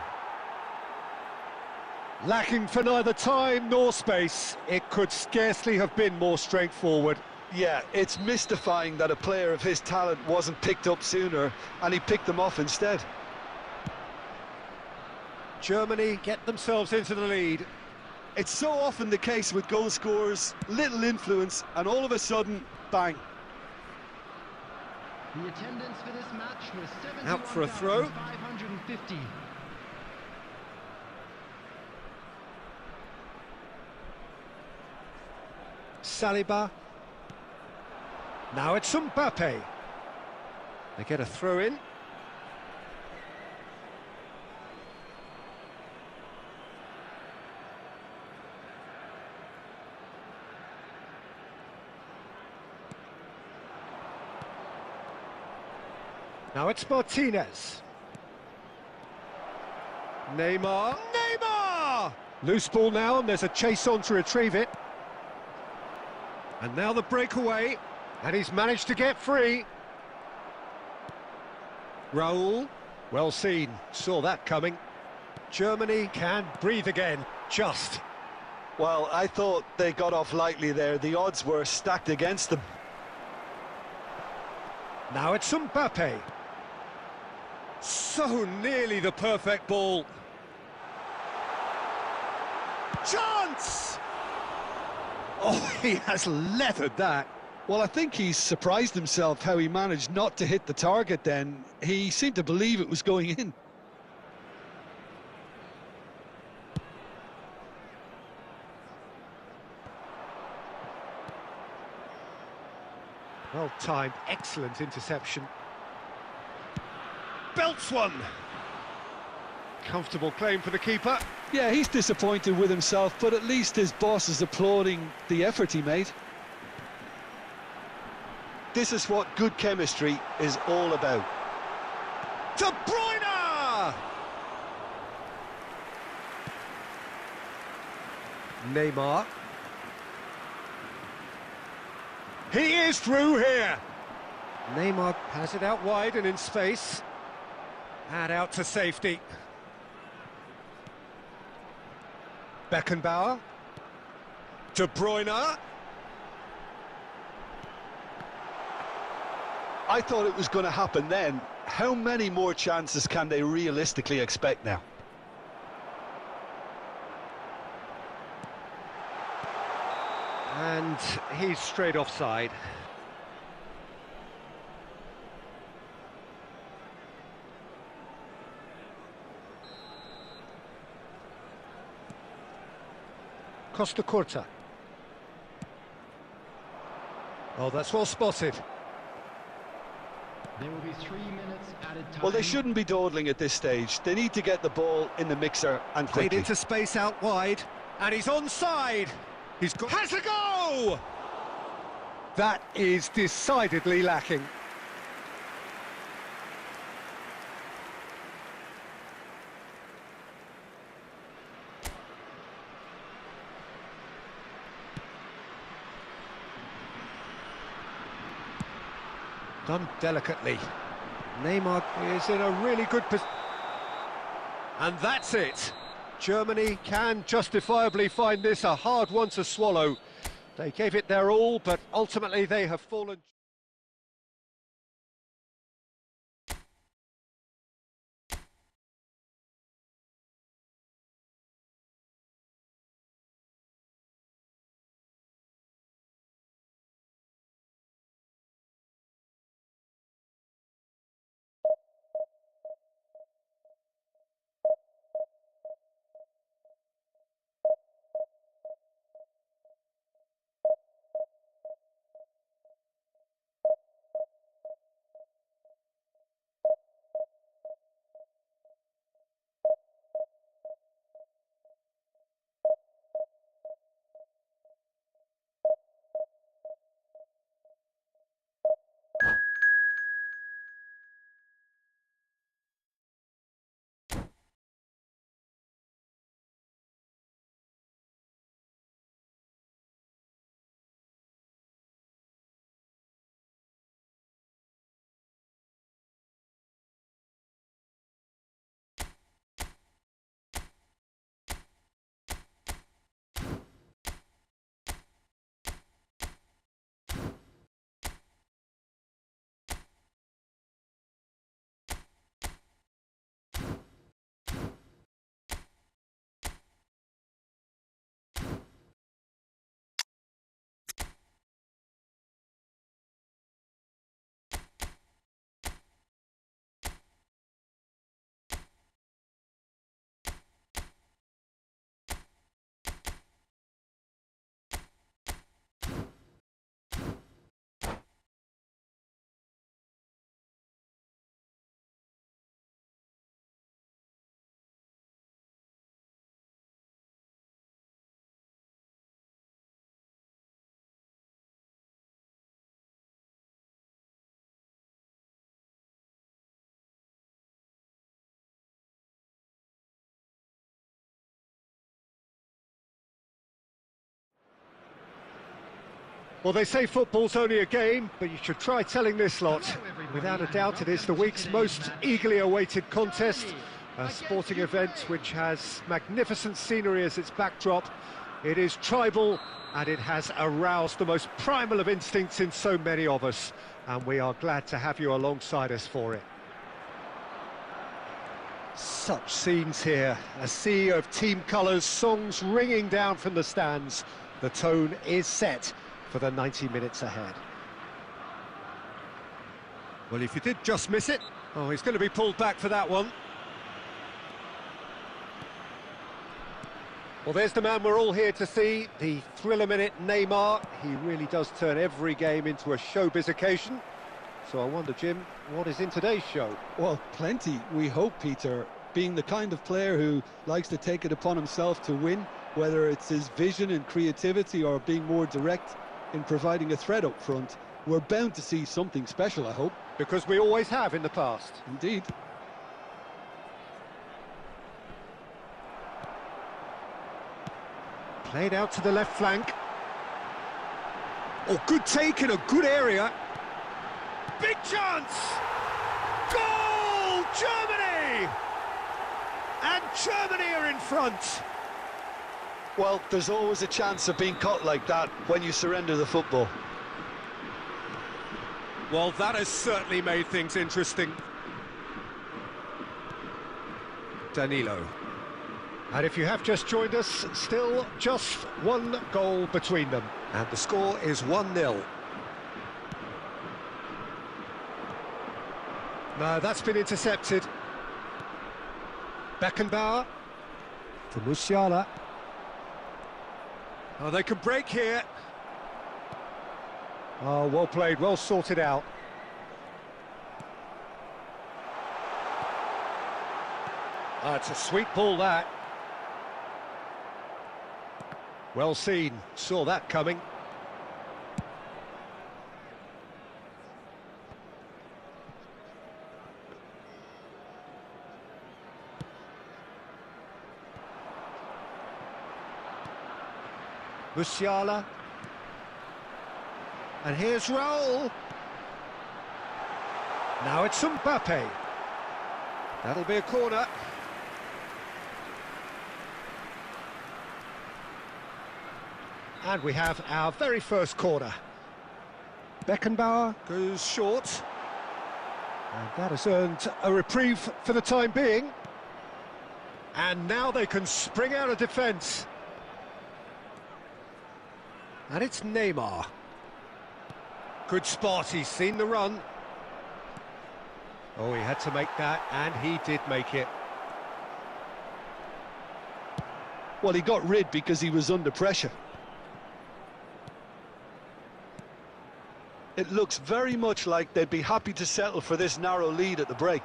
Lacking for neither time nor space. It could scarcely have been more straightforward. Yeah, it's mystifying that a player of his talent wasn't picked up sooner, and he picked them off instead. Germany get themselves into the lead. It's so often the case with goal scorers, little influence, and all of a sudden, bang. The attendance for this match was Out for a throw. 71,550. Saliba. Now it's Mbappe. They get a throw in. Now it's Martinez. Neymar. Neymar! Loose ball now, and there's a chase on to retrieve it. And now the breakaway, and he's managed to get free. Raul, well seen, saw that coming. Germany can breathe again, just. Well, I thought they got off lightly there. The odds were stacked against them. Now it's Mbappe. So nearly the perfect ball. Chance! Oh, he has leathered that. Well, I think he's surprised himself how he managed not to hit the target then. He seemed to believe it was going in. Well timed, excellent interception. Belts one. Comfortable claim for the keeper. Yeah, he's disappointed with himself, but at least his boss is applauding the effort he made. This is what good chemistry is all about. De Bruyne! Neymar. He is through here. Neymar has it out wide and in space. And out to safety. Beckenbauer. De Bruyne. I thought it was going to happen then. How many more chances can they realistically expect now? And he's straight offside. Costa Curta. Oh, that's well spotted. There will be 3 minutes added time. Well, they shouldn't be dawdling at this stage. They need to get the ball in the mixer and Played quickly. into space out wide, and he's onside. He's got... Has a go! That is decidedly lacking. Done delicately. Neymar is in a really good position. And that's it. Germany can justifiably find this a hard one to swallow. They gave it their all, but ultimately they have fallen... Well, they say football's only a game, but you should try telling this lot. Without a doubt, it is the week's most eagerly awaited contest. A sporting event which has magnificent scenery as its backdrop. It is tribal, and it has aroused the most primal of instincts in so many of us. And we are glad to have you alongside us for it. Such scenes here. A sea of team colours, songs ringing down from the stands. The tone is set for the 90 minutes ahead. Well, if you did just miss it, oh, he's going to be pulled back for that one. Well, there's the man we're all here to see, the thriller-minute Neymar. He really does turn every game into a showbiz occasion. So I wonder, Jim, what is in today's show? Well, plenty, we hope, Peter. Being the kind of player who likes to take it upon himself to win, whether it's his vision and creativity or being more direct in providing a threat up front, we're bound to see something special, I hope. Because we always have in the past. Indeed. Played out to the left flank. Oh, good take in a good area. Big chance! Goal! Germany! And Germany are in front. Well, there's always a chance of being caught like that when you surrender the football. Well, that has certainly made things interesting. Danilo. And if you have just joined us, still just one goal between them. And the score is 1-0. No, that's been intercepted. Beckenbauer to Musiala. Oh, they can break here. Oh, well played, well sorted out. Oh, it's a sweet ball, that. Well seen, saw that coming. Musiala. And here's Raul. Now it's Mbappe. That'll be a corner. And we have our very first corner. Beckenbauer goes short. And that has earned a reprieve for the time being. And now they can spring out of defence. And it's Neymar. Good spot, he's seen the run. Oh, he had to make that, and he did make it. Well, he got rid because he was under pressure. It looks very much like they'd be happy to settle for this narrow lead at the break.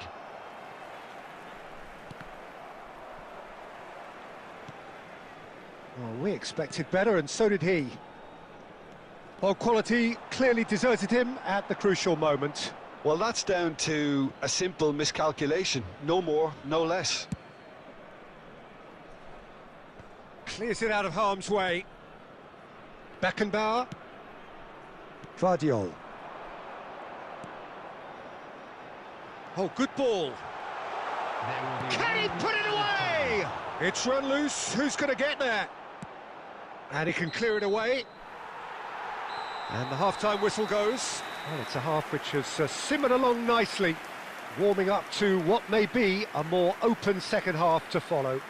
Well, we expected better, and so did he. Well, quality clearly deserted him at the crucial moment. Well, that's down to a simple miscalculation. No more, no less. Clears it out of harm's way. Beckenbauer. Vardiol. Oh, good ball. Can he put it away? It's run loose. Who's going to get there? And he can clear it away. And the half-time whistle goes. Well, it's a half which has simmered along nicely, warming up to what may be a more open second half to follow.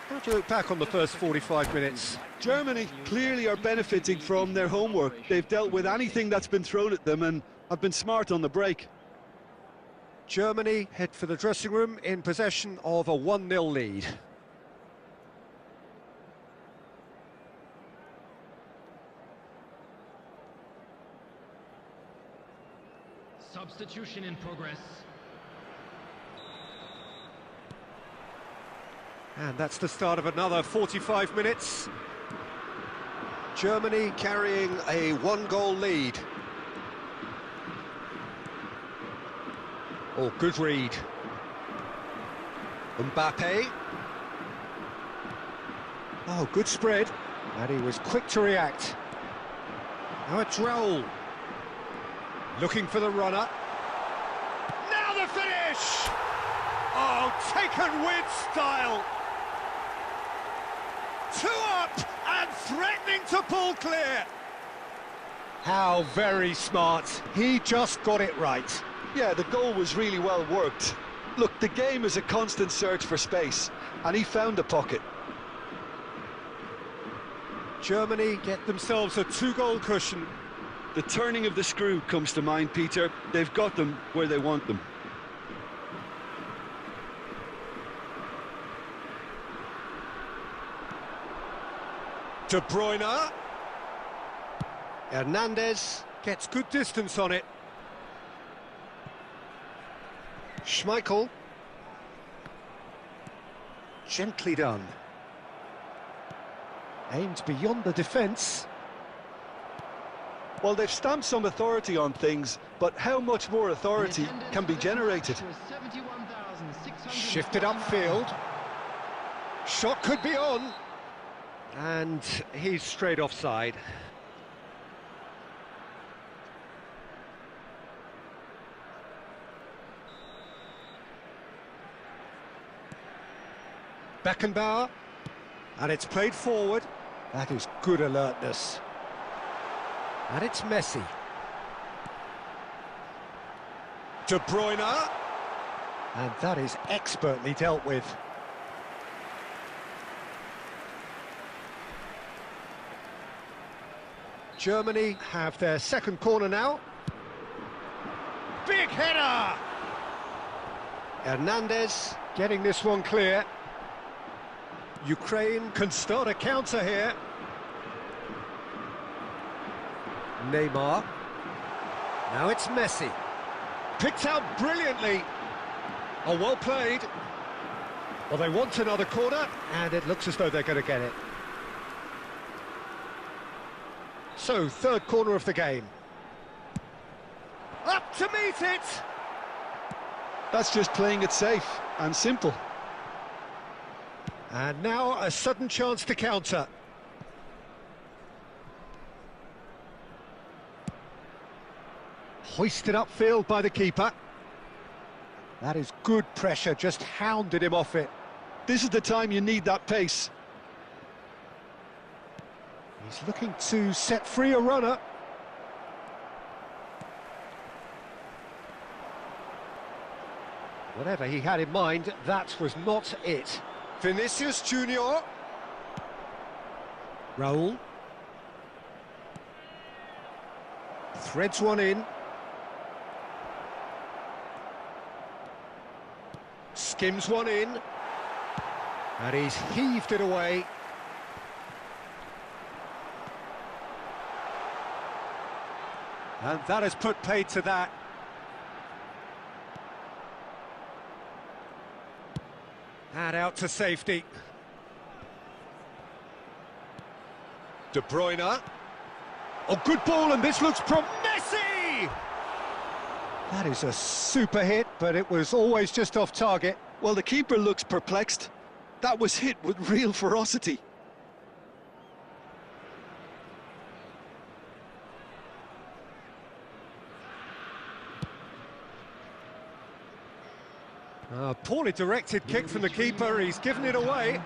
How do you look back on the first 45 minutes? Germany clearly are benefiting from their homework. They've dealt with anything that's been thrown at them and have been smart on the break. Germany head for the dressing room in possession of a 1-0 lead. Substitution in progress. And that's the start of another 45 minutes. Germany carrying a 1-goal lead. Oh, good read. Mbappe. Oh, good spread. And he was quick to react. Now it's Raul. Looking for the runner. Now the finish! Oh, taken with style. 2 up and threatening to pull clear. How very smart. He just got it right. Yeah, the goal was really well worked. Look, the game is a constant search for space, and he found the pocket. Germany get themselves a 2-goal cushion. The turning of the screw comes to mind, Peter. They've got them where they want them. De Bruyne. Hernandez gets good distance on it. Schmeichel. Gently done. Aimed beyond the defence. Well, they've stamped some authority on things, but how much more authority can be generated? Shifted upfield. Shot could be on. And he's straight offside. Beckenbauer, and it's played forward. That is good alertness. And it's Messi. De Bruyne, and that is expertly dealt with. Germany have their second corner now. Big header! Hernandez getting this one clear. Ukraine can start a counter here. Neymar. Now it's Messi. Picked out brilliantly. Oh, well played. Well, they want another corner, and it looks as though they're going to get it. So, third corner of the game. Up to meet it! That's just playing it safe and simple. And now a sudden chance to counter. Hoisted upfield by the keeper. That is good pressure, just hounded him off it. This is the time you need that pace. He's looking to set free a runner. Whatever he had in mind, that was not it. Vinicius Junior. Raul. Threads one in. Skims one in. And he's heaved it away. And that has put paid to that. And out to safety. De Bruyne. Oh, good ball, and this looks Messi! That is a super hit, but it was always just off target. Well, the keeper looks perplexed. That was hit with real ferocity. Poorly directed kick from the keeper, he's given it away.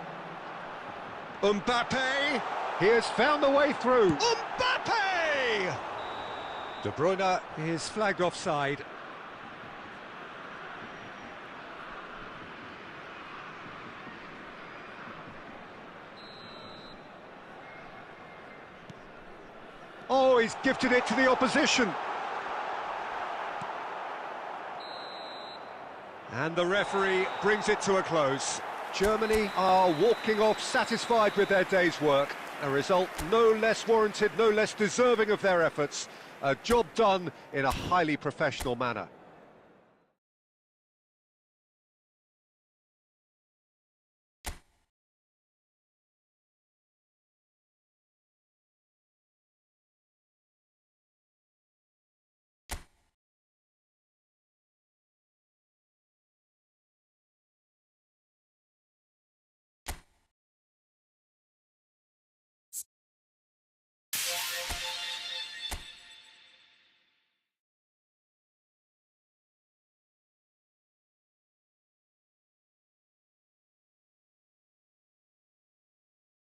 Mbappe, he has found the way through. Mbappe! De Bruyne is flagged offside. Oh, he's gifted it to the opposition. And the referee brings it to a close. Germany are walking off satisfied with their day's work. A result no less warranted, no less deserving of their efforts. A job done in a highly professional manner.